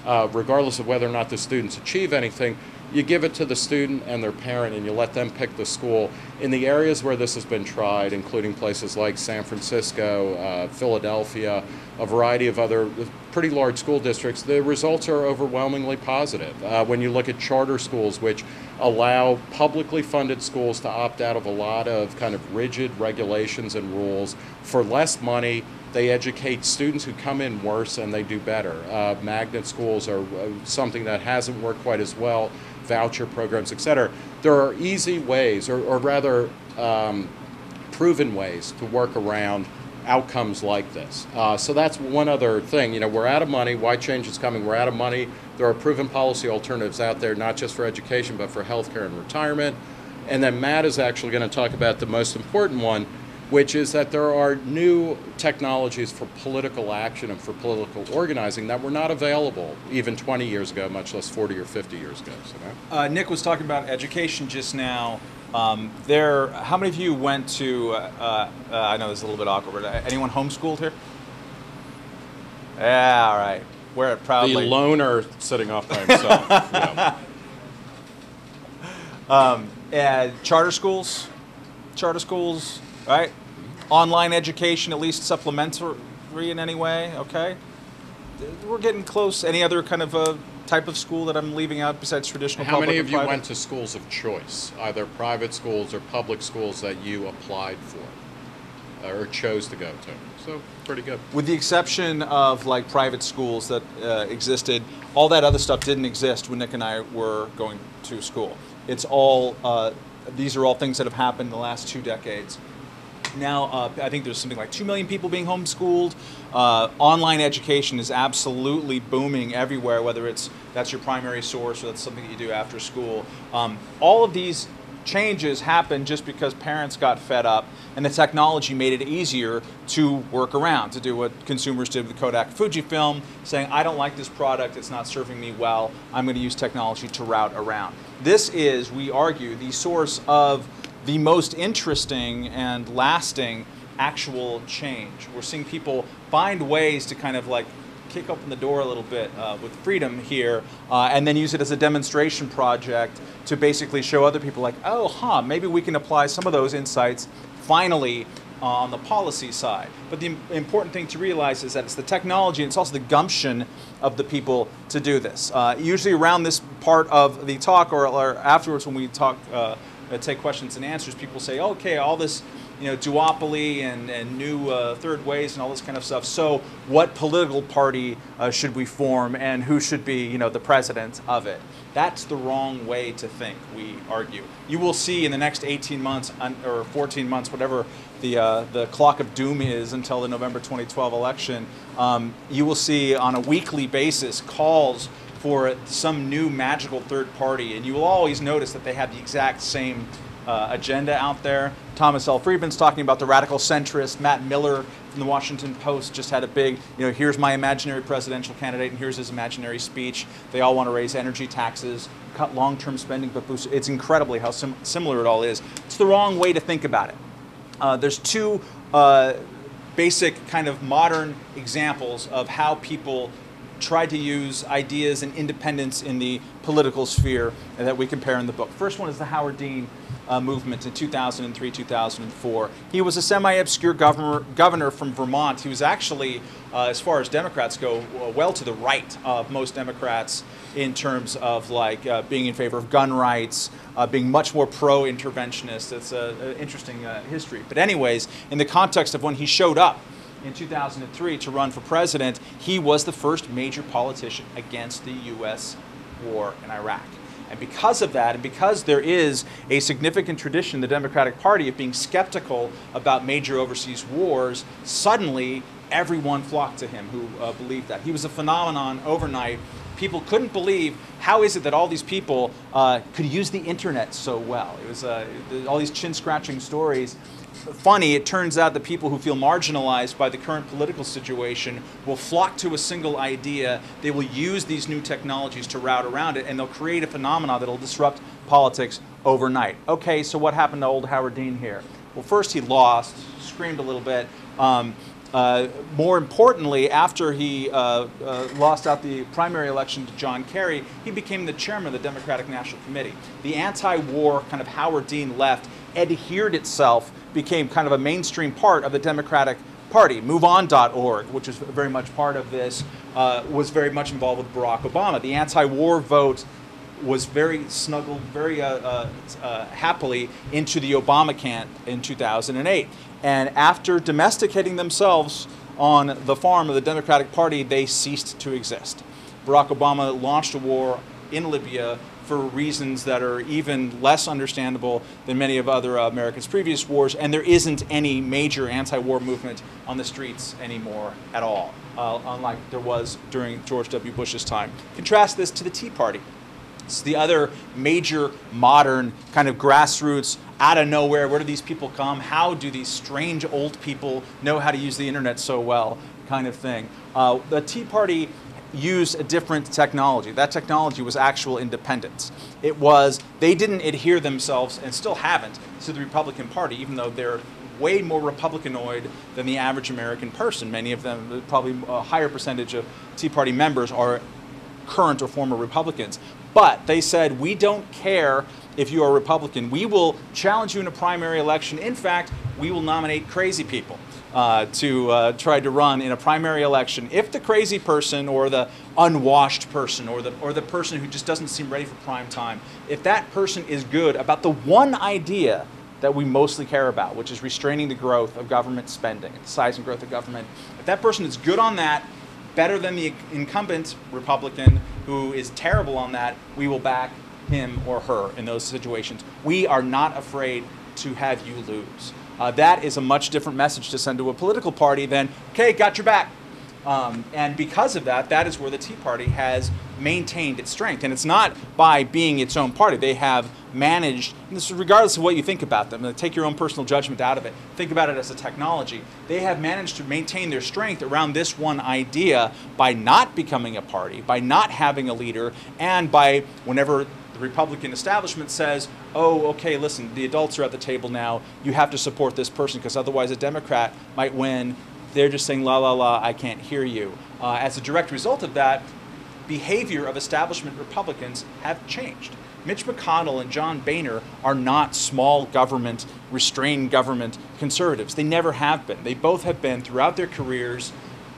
regardless of whether or not the students achieve anything, you give it to the student and their parent, and you let them pick the school. In the areas where this has been tried, including places like San Francisco, Philadelphia, a variety of other pretty large school districts, the results are overwhelmingly positive. When you look at charter schools, which allow publicly funded schools to opt out of a lot of kind of rigid regulations and rules for less money, they educate students who come in worse and they do better. Magnet schools are something that hasn't worked quite as well, voucher programs, et cetera. There are easy ways, or rather proven ways, to work around outcomes like this. So that's one other thing. We're out of money. Why change is coming? We're out of money. There are proven policy alternatives out there, not just for education, but for healthcare and retirement. And then Matt is actually going to talk about the most important one, which is that there are new technologies for political action and for political organizing that were not available even 20 years ago, much less 40 or 50 years ago. So, Nick was talking about education just now. How many of you went to, I know this is a little bit awkward, but anyone homeschooled here? Yeah, all right. Wear it proudly. The loner sitting off by himself. Charter schools, right? Online education, at least supplementary in any way, okay? We're getting close. Any other kind of type of school that I'm leaving out besides traditional public? How many of you private? went to schools of choice, either private schools or public schools that you applied for or chose to go to? So pretty good. With the exception of like private schools that existed, all that other stuff didn't exist when Nick and I were going to school. It's all, these are all things that have happened in the last 2 decades. Now, I think there's something like 2 million people being homeschooled. Online education is absolutely booming everywhere, whether that's your primary source or that's something that you do after school. All of these changes happen just because parents got fed up and the technology made it easier to work around, to do what consumers did with Kodak Fujifilm, saying, I don't like this product, it's not serving me well, I'm going to use technology to route around. This is, we argue, the source of the most interesting and lasting actual change. We're seeing people find ways to kind of like kick open the door a little bit with freedom here and then use it as a demonstration project to basically show other people like, oh, maybe we can apply some of those insights finally on the policy side. But the important thing to realize is that it's the technology and it's also the gumption of the people to do this. Usually around this part of the talk or afterwards when we talk take questions and answers, people say, okay, all this duopoly and new third ways and all this kind of stuff. So what political party should we form, and who should be, the president of it? That's the wrong way to think, we argue. You will see in the next 18 months or 14 months, whatever the clock of doom is until the November 2012 election, you will see on a weekly basis calls for some new magical third party, and you will always notice that they have the exact same agenda out there. Thomas L. Friedman's talking about the radical centrist. Matt Miller from the Washington Post just had a big, here's my imaginary presidential candidate and here's his imaginary speech. They all want to raise energy taxes, cut long-term spending, but boost. It's incredibly how similar it all is. It's the wrong way to think about it. There's two basic kind of modern examples of how people try to use ideas and independence in the political sphere that we compare in the book. First one is the Howard Dean movement in 2003, 2004. He was a semi-obscure governor from Vermont. He was actually, as far as Democrats go, well to the right of most Democrats in terms of being in favor of gun rights, being much more pro-interventionist. It's an interesting history. But anyways, in the context of when he showed up in 2003 to run for president, he was the first major politician against the U.S. war in Iraq. And because of that, and because there is a significant tradition in the Democratic Party of being skeptical about major overseas wars, suddenly everyone flocked to him who believed that. He was a phenomenon overnight. People couldn't believe, how is it that all these people could use the internet so well? It was all these chin-scratching stories. Funny, it turns out that people who feel marginalized by the current political situation will flock to a single idea. They will use these new technologies to route around it, and they'll create a phenomenon that will disrupt politics overnight. Okay, so what happened to old Howard Dean here? Well, first he lost, screamed a little bit. More importantly, after he lost out the primary election to John Kerry, he became the chairman of the Democratic National Committee. The anti-war kind of Howard Dean left adhered itself, became kind of a mainstream part of the Democratic Party. MoveOn.org, which is very much part of this, was very much involved with Barack Obama. The anti-war vote was very snuggled very happily into the Obama camp in 2008. And after domesticating themselves on the farm of the Democratic Party, they ceased to exist. Barack Obama launched a war in Libya for reasons that are even less understandable than many of other America's previous wars, and there isn't any major anti-war movement on the streets anymore at all, unlike there was during George W. Bush's time. Contrast this to the Tea Party. It's the other major modern kind of grassroots, out of nowhere, where do these people come? How do these strange old people know how to use the internet so well, kind of thing. The Tea Party used a different technology. That technology was actual independence. It was, they didn't adhere themselves, and still haven't, to the Republican Party, even though they're way more Republicanoid than the average American person. Many of them, probably a higher percentage of Tea Party members are current or former Republicans. But they said, we don't care if you are a Republican. We will challenge you in a primary election. In fact, we will nominate crazy people to try to run in a primary election. If the crazy person or the unwashed person or the person who just doesn't seem ready for prime time, if that person is good about the one idea that we mostly care about, which is restraining the growth of government spending, the size and growth of government, if that person is good on that, better than the incumbent Republican who is terrible on that, we will back him or her in those situations. We are not afraid to have you lose. That is a much different message to send to a political party than, okay, got your back. And because of that, that is where the Tea Party has maintained its strength. And it's not by being its own party. They have managed, and this is regardless of what you think about them, take your own personal judgment out of it, think about it as a technology. They have managed to maintain their strength around this one idea by not becoming a party, by not having a leader, and by whenever the Republican establishment says, oh, okay, listen, the adults are at the table now, you have to support this person because otherwise a Democrat might win. They're just saying, la, la, la, I can't hear you. As a direct result of that, behavior of establishment Republicans have changed. Mitch McConnell and John Boehner are not small government, restrained government conservatives. They never have been. They both have been, throughout their careers,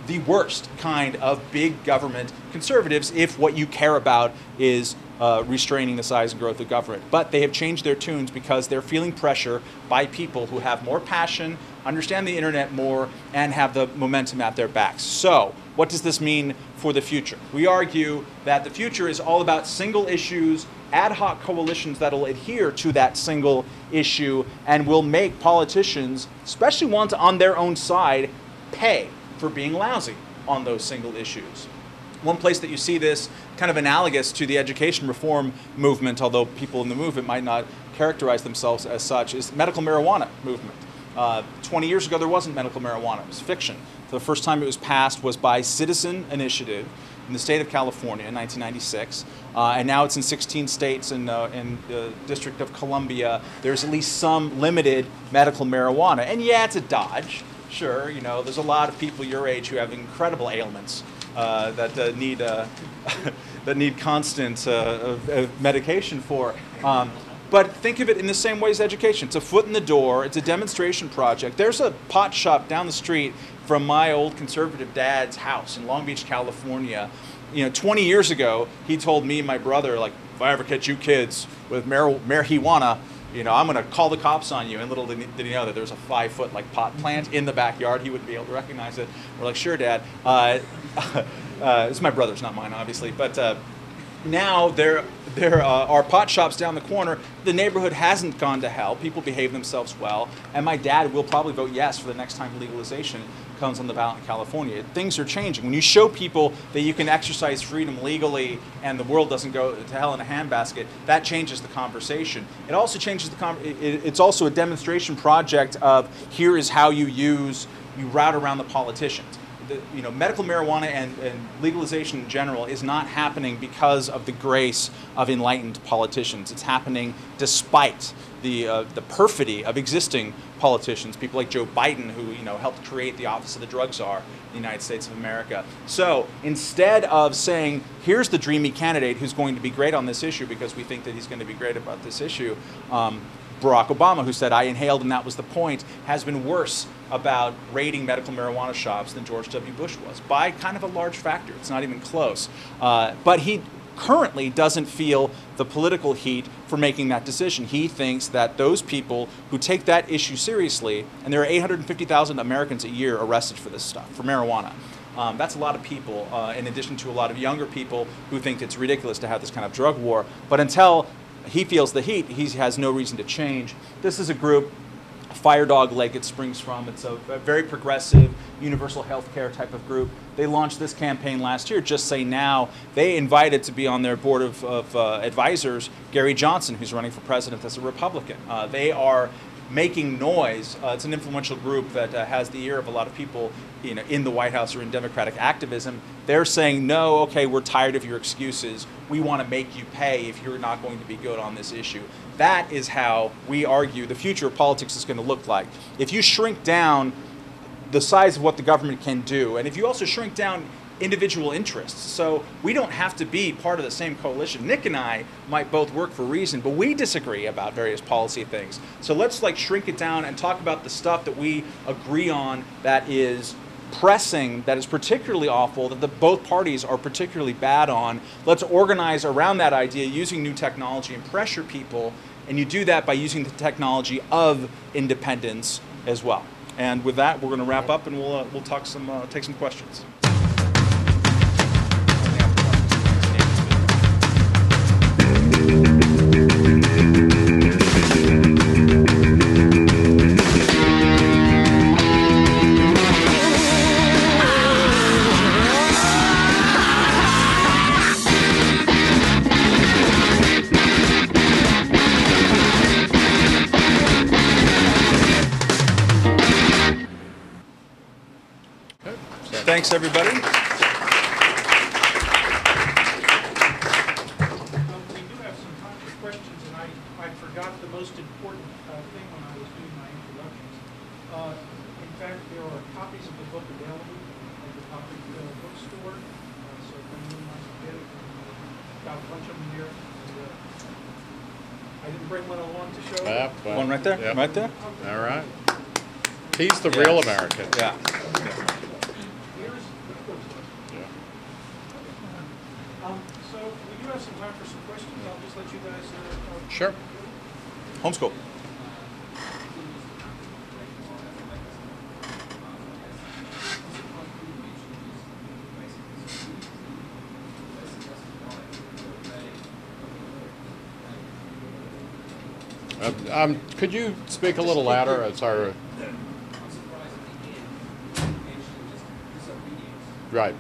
the worst kind of big government conservatives if what you care about is restraining the size and growth of government. But they have changed their tunes because they're feeling pressure by people who have more passion, understand the internet more, and have the momentum at their backs. So, what does this mean for the future? We argue that the future is all about single issues, ad hoc coalitions that will adhere to that single issue and will make politicians, especially ones on their own side, pay for being lousy on those single issues. One place that you see this kind of analogous to the education reform movement, although people in the movement might not characterize themselves as such, is the medical marijuana movement. 20 years ago, there wasn't medical marijuana. It was fiction. The first time it was passed was by Citizen Initiative in the state of California in 1996. And now it's in 16 states and in the District of Columbia. There's at least some limited medical marijuana. And yeah, it's a dodge. Sure, you know, there's a lot of people your age who have incredible ailments that need that need constant medication for. But think of it in the same way as education. It's a foot in the door. It's a demonstration project. There's a pot shop down the street from my old conservative dad's house in Long Beach, California. You know, 20 years ago, he told me and my brother, like, if I ever catch you kids with marijuana, you know, I'm going to call the cops on you. And little did he know that there's a 5-foot like pot plant in the backyard. He wouldn't be able to recognize it. We're like, sure, Dad. It's my brother's, not mine, obviously. But now there are pot shops down the corner. The neighborhood hasn't gone to hell. People behave themselves well. And my dad will probably vote yes for the next time legalization comes on the ballot in California. Things are changing. When you show people that you can exercise freedom legally and the world doesn't go to hell in a handbasket, that changes the conversation. It also changes it's also a demonstration project of here is how you route around the politicians. You know, medical marijuana and legalization in general is not happening because of the grace of enlightened politicians. It's happening despite the perfidy of existing politicians, people like Joe Biden, who, you know, helped create the office of the drug czar in the United States of America. So instead of saying, here's the dreamy candidate who's going to be great on this issue because we think that he's going to be great about this issue, Barack Obama, who said, I inhaled and that was the point, has been worse about raiding medical marijuana shops than George W. Bush was, by kind of a large factor. It's not even close. But he currently doesn't feel the political heat for making that decision. He thinks that those people who take that issue seriously, and there are 850,000 Americans a year arrested for this stuff, for marijuana. That's a lot of people, in addition to a lot of younger people who think it's ridiculous to have this kind of drug war. But until he feels the heat, he has no reason to change. This is a group, Fire Dog Lake it springs from. It's a very progressive, universal health care type of group. They launched this campaign last year, Just Say Now. They invited to be on their board of advisors Gary Johnson, who's running for president as a Republican. They are making noise. It's an influential group that has the ear of a lot of people, you know, in the White House or in Democratic activism. They're saying, no, okay, we're tired of your excuses. We want to make you pay if you're not going to be good on this issue. That is how we argue the future of politics is going to look like. If you shrink down the size of what the government can do, and if you also shrink down individual interests. So we don't have to be part of the same coalition. Nick and I might both work for Reason, but we disagree about various policy things. So let's like shrink it down and talk about the stuff that we agree on that is pressing, that is particularly awful, that both parties are particularly bad on. Let's organize around that idea using new technology and pressure people, and you do that by using the technology of independence as well. And with that, we're going to wrap up, and we'll talk take some questions. Thanks, everybody. We do have some time for questions, and I forgot the most important thing when I was doing my introductions. In fact, there are copies of the book available at the Topic bookstore, so if anyone wants to get it, got a bunch of them here. I didn't bring one along to show you. Well, one right there? Yep. Right there? All right. He's the real American. Yeah. So we do have some time for some questions. just let you guys. Sure. Homeschool. Could you speak a little louder? Sorry. Right.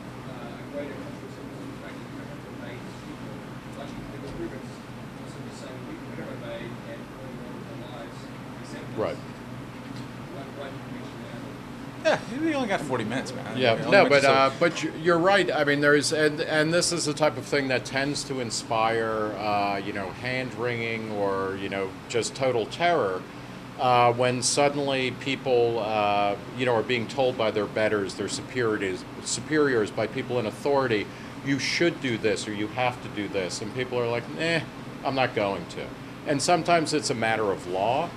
Right. Yeah, we only got 40 minutes, man. Yeah, no, but you're right. I mean, there's and this is the type of thing that tends to inspire, hand wringing or just total terror when suddenly people, are being told by their betters, their superiors, by people in authority, you should do this or you have to do this, and people are like, I'm not going to. And sometimes it's a matter of law.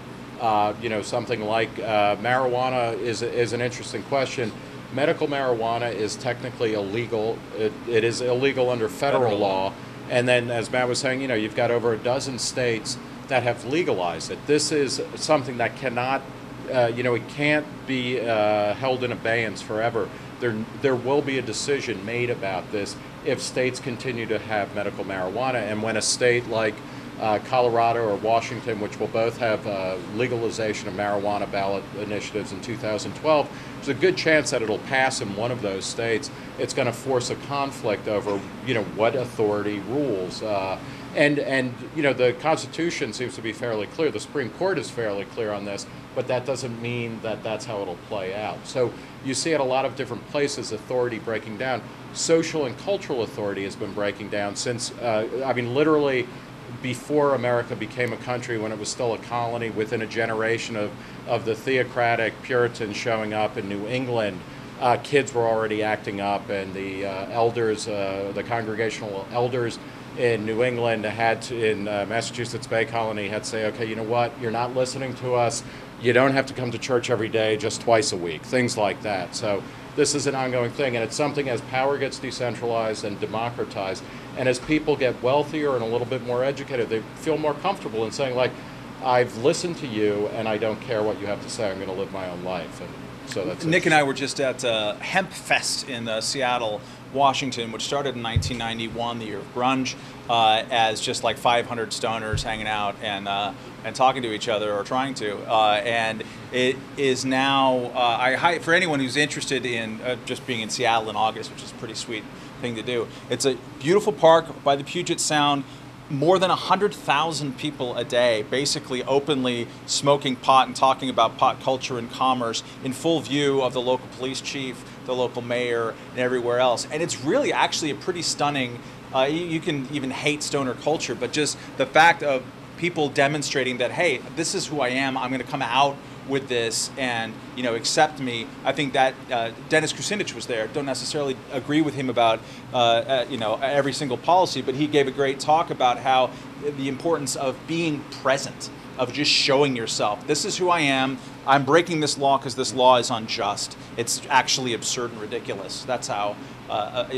Something like marijuana is an interesting question. Medical marijuana is technically illegal. It is illegal under federal law. And then, as Matt was saying, you've got over a dozen states that have legalized it. This is something that cannot, it can't be held in abeyance forever. There will be a decision made about this if states continue to have medical marijuana. And when a state like Colorado or Washington, which will both have legalization of marijuana ballot initiatives in 2012, there's a good chance that it'll pass in one of those states. It's going to force a conflict over, what authority rules. And the Constitution seems to be fairly clear. The Supreme Court is fairly clear on this, but that doesn't mean that that's how it'll play out. So you see at a lot of different places authority breaking down. Social and cultural authority has been breaking down since, literally, before America became a country, when it was still a colony, within a generation of the theocratic Puritans showing up in New England, kids were already acting up, and the elders, the congregational elders in New England in Massachusetts Bay Colony had to say, okay, you know what, you're not listening to us, you don't have to come to church every day, just twice a week, things like that. So this is an ongoing thing, and it's something as power gets decentralized and democratized, and as people get wealthier and a little bit more educated, they feel more comfortable in saying, like, I've listened to you, and I don't care what you have to say. I'm going to live my own life. And so that's Nick and I were just at Hemp Fest in Seattle, Washington, which started in 1991, the year of grunge, as just like 500 stoners hanging out and talking to each other, or trying to. And it is now, for anyone who's interested in just being in Seattle in August, which is a pretty sweet thing to do. It's a beautiful park by the Puget Sound. More than 100,000 people a day basically openly smoking pot and talking about pot culture and commerce in full view of the local police chief, the local mayor, and everywhere else. And it's really actually a pretty stunning, you can even hate stoner culture, but just the fact of people demonstrating that, hey, this is who I am, I'm going to come out with this and accept me. I think that Dennis Kucinich was there. Don't necessarily agree with him about every single policy, but he gave a great talk about how the importance of being present, of just showing yourself. This is who I am. I'm breaking this law because this law is unjust. It's actually absurd and ridiculous. That's how.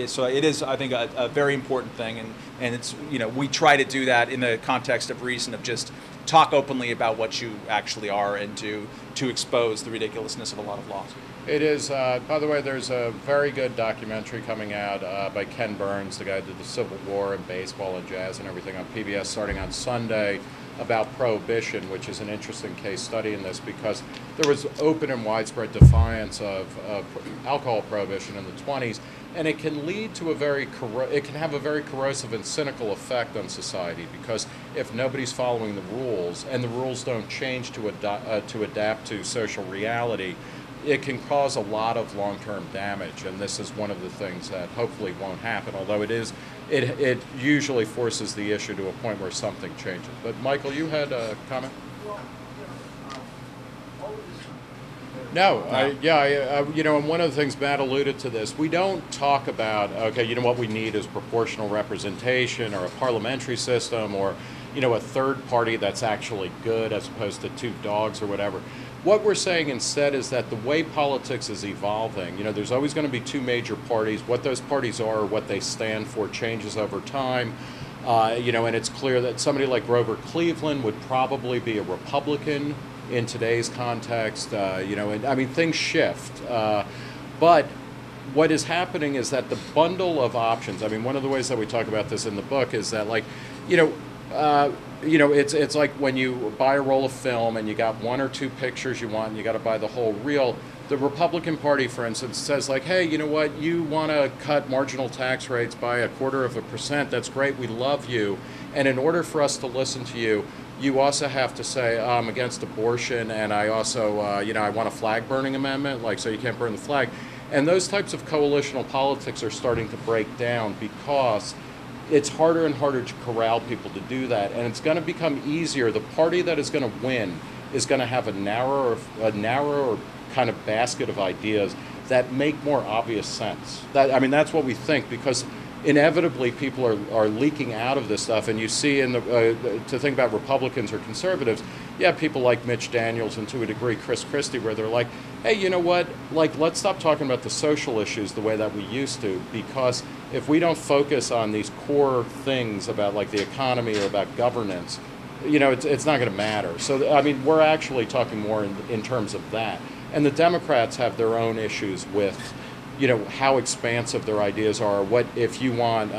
So it is, I think, a very important thing, and it's we try to do that in the context of reason, of just talk openly about what you actually are, and to expose the ridiculousness of a lot of laws. It is, by the way, there's a very good documentary coming out by Ken Burns, the guy who did the Civil War and baseball and jazz and everything, on PBS starting on Sunday, about prohibition, which is an interesting case study in this, because there was open and widespread defiance of alcohol prohibition in the 20s, and it can lead to it can have a very corrosive and cynical effect on society, because if nobody's following the rules, and the rules don't change to adapt to social reality, it can cause a lot of long-term damage, and this is one of the things that hopefully won't happen, although it usually forces the issue to a point where something changes. But Michael, you had a comment? No, and one of the things Matt alluded to this, we don't talk about, okay, what we need is proportional representation, or a parliamentary system, or, a third party that's actually good as opposed to two dogs or whatever. What we're saying instead is that the way politics is evolving, there's always going to be two major parties. What those parties are, what they stand for, changes over time. And it's clear that somebody like Grover Cleveland would probably be a Republican in today's context. And I mean, things shift. But what is happening is that the bundle of options, I mean, one of the ways that we talk about this in the book is that, like, it's like when you buy a roll of film and you got one or two pictures you want and you got to buy the whole reel. The Republican Party, for instance, says, like, hey, you know what, you want to cut marginal tax rates by 0.25%, that's great, we love you. And in order for us to listen to you, you also have to say, I'm against abortion, and I also, I want a flag burning amendment, like, so you can't burn the flag. And those types of coalitional politics are starting to break down because it's harder and harder to corral people to do that, and it's going to become easier. The party that is going to win is going to have a narrower kind of basket of ideas that make more obvious sense. That's what we think, because inevitably people are leaking out of this stuff, and you see to think about Republicans or conservatives, you have people like Mitch Daniels and to a degree Chris Christie, where they're like, hey, you know what, like, let's stop talking about the social issues the way that we used to, because if we don't focus on these core things about, like, the economy or about governance, it's not going to matter. So, I mean, we're actually talking more in terms of that. And the Democrats have their own issues with, how expansive their ideas are. What if you want,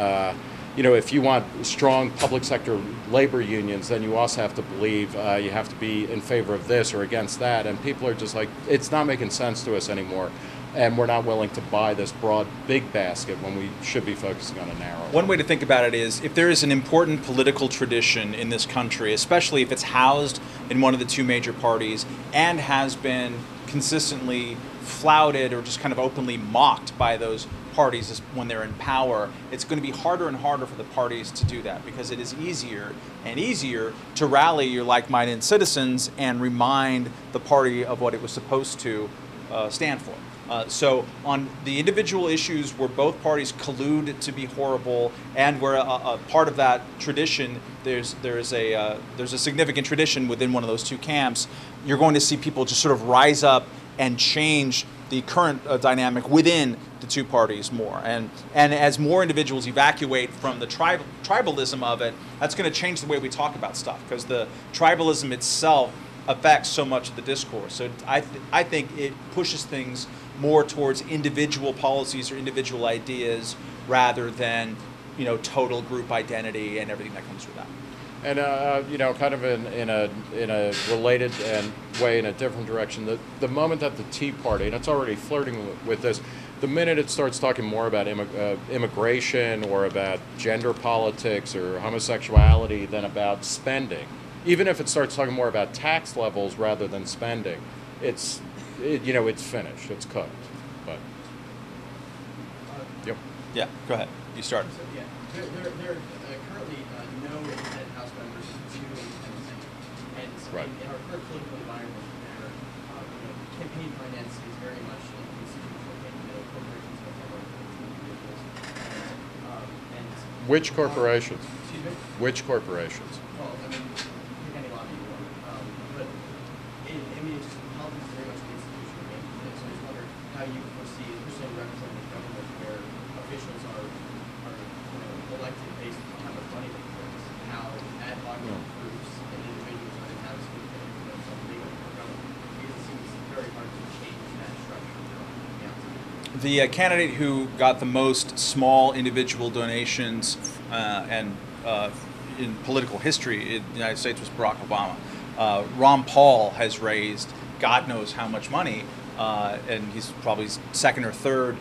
if you want strong public sector labor unions, then you also have to believe you have to be in favor of this or against that. And people are just like, it's not making sense to us anymore. And we're not willing to buy this broad, big basket when we should be focusing on a narrow. One way to think about it is, if there is an important political tradition in this country, especially if it's housed in one of the two major parties and has been consistently flouted or just kind of openly mocked by those parties when they're in power, it's going to be harder and harder for the parties to do that, because it is easier and easier to rally your like-minded citizens and remind the party of what it was supposed to stand for. So on the individual issues where both parties collude to be horrible, and where a part of that tradition, there's a significant tradition within one of those two camps, you're going to see people just sort of rise up and change the current dynamic within the two parties more. And as more individuals evacuate from the tribalism of it, that's going to change the way we talk about stuff, because the tribalism itself affects so much of the discourse. So I think it pushes things more towards individual policies or individual ideas rather than, total group identity and everything that comes with that. And kind of in a related way, in a different direction, the moment that the Tea Party, and it's already flirting with this, the minute it starts talking more about immigration or about gender politics or homosexuality than about spending, even if it starts talking more about tax levels rather than spending, it's finished, it's cooked. But yep. Yeah, go ahead. You start. So, yeah, there are currently no independent House members, 2 independent Senate. And right. in our current political environment, where campaign finance is very much an institutional thing, corporations have their own individuals. And which corporations? Excuse me? Which corporations? Well, I mean, depending on you want. But it's just politics is very much an institutional game. So I just wonder how you foresee, especially in representative government, where officials are elected based on how much money they produce, how ad hoc groups and individuals are going to have to influence on legal government, because it seems very hard to change that structure from the outside. The candidate who got the most small individual donations in political history in the United States was Barack Obama. Ron Paul has raised God knows how much money, and he's probably second or third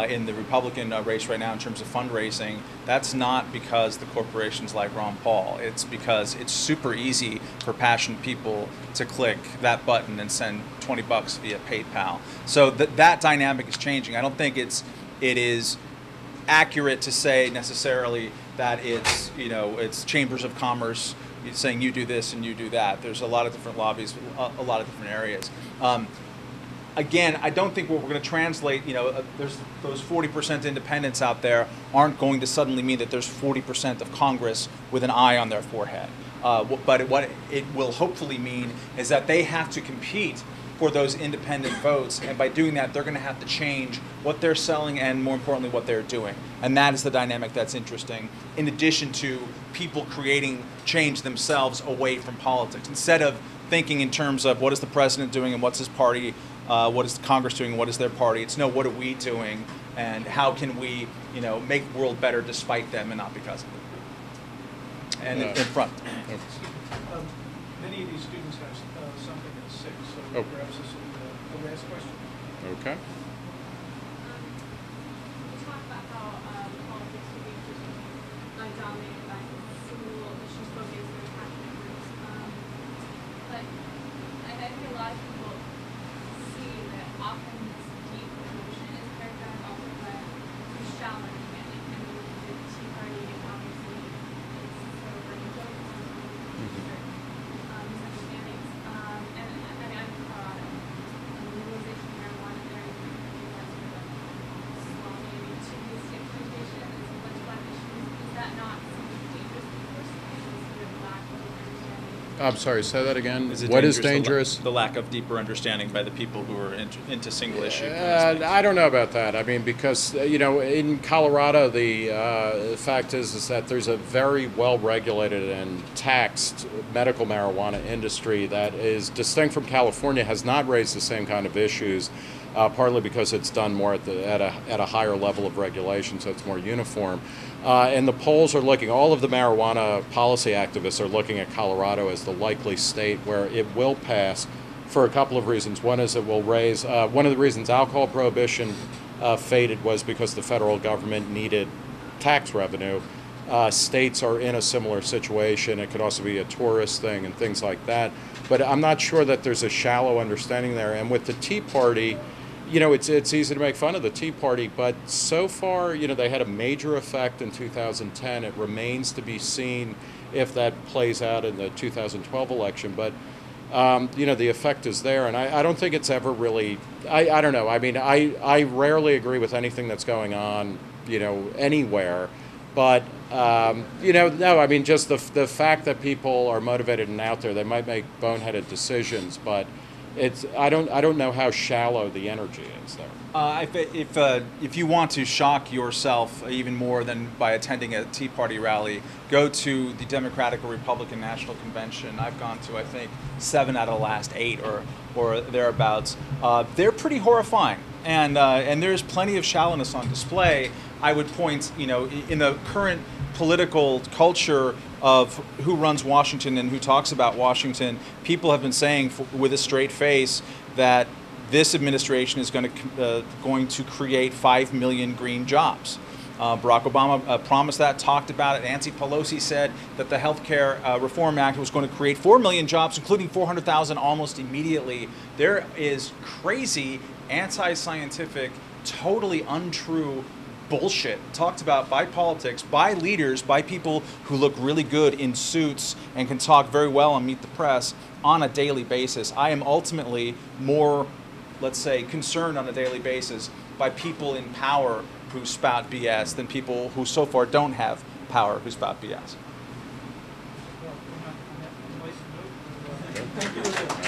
in the Republican race right now in terms of fundraising. That's not because the corporations like Ron Paul. It's because it's super easy for passionate people to click that button and send $20 via PayPal. So that dynamic is changing. I don't think it is accurate to say necessarily that it's chambers of commerce saying you do this and you do that. There's a lot of different lobbies, a lot of different areas. Again, I don't think what we're going to translate, there's those 40% independents out there aren't going to suddenly mean that there's 40% of Congress with an eye on their forehead. But what it will hopefully mean is that they have to compete for those independent votes, and by doing that, they're going to have to change what they're selling and, more importantly, what they're doing. And that is the dynamic that's interesting, in addition to people creating change themselves away from politics. Instead of thinking in terms of what is the president doing and what's his party, what is the Congress doing, what is their party, it's no, what are we doing, and how can we, make the world better despite them and not because of them. And in front. Many of these students have something at 6, so perhaps this will be the last question. Okay. You talk about how politics can be dominated by single issues focused or passionate groups. But I think a lot of people see that often this deep emotion is characterized also by too shallow understanding. I mean, the Tea Party is obviously sort of range of misunderstandings. And I mean, I'm from Colorado. Legalization of marijuana there is small, maybe too easy exploitation and some legislative issues. Is that not something dangerous for sort of lack of understanding? I'm sorry, say that again. Is it What is dangerous? dangerous? The lack of deeper understanding by the people who are into single issue. I don't know about that. I mean, because in Colorado, the fact is that there's a very well-regulated and taxed medical marijuana industry that is distinct from California, has not raised the same kind of issues, partly because it's done more at a higher level of regulation, so it's more uniform. And the polls are looking, all of the marijuana policy activists are looking at Colorado as the likely state where it will pass for a couple of reasons. One is it will raise, one of the reasons alcohol prohibition faded was because the federal government needed tax revenue. States are in a similar situation. It could also be a tourist thing and things like that. But I'm not sure that there's a shallow understanding there. And with the Tea Party, it's easy to make fun of the Tea Party, but so far, they had a major effect in 2010. It remains to be seen if that plays out in the 2012 election. But, the effect is there, and I don't think it's ever really, I don't know. I mean, I rarely agree with anything that's going on, anywhere. But, no, I mean, just the fact that people are motivated and out there, they might make boneheaded decisions, but I don't know how shallow the energy is there. If you want to shock yourself even more than by attending a Tea Party rally, go to the Democratic or Republican National Convention. I've gone to, I think, 7 out of the last 8 or thereabouts. They're pretty horrifying, and there's plenty of shallowness on display. I would point, in the current political culture of who runs Washington and who talks about Washington, people have been saying with a straight face that this administration is going to create 5 million green jobs. Barack Obama promised that, talked about it. Nancy Pelosi said that the Health Care Reform Act was going to create 4 million jobs, including 400,000 almost immediately. There is crazy, anti-scientific, totally untrue bullshit talked about by politics, by leaders, by people who look really good in suits and can talk very well and meet the press on a daily basis. I am ultimately more, let's say, concerned on a daily basis by people in power who spout BS than people who so far don't have power who spout BS. Well, on that enlightened note, thank you.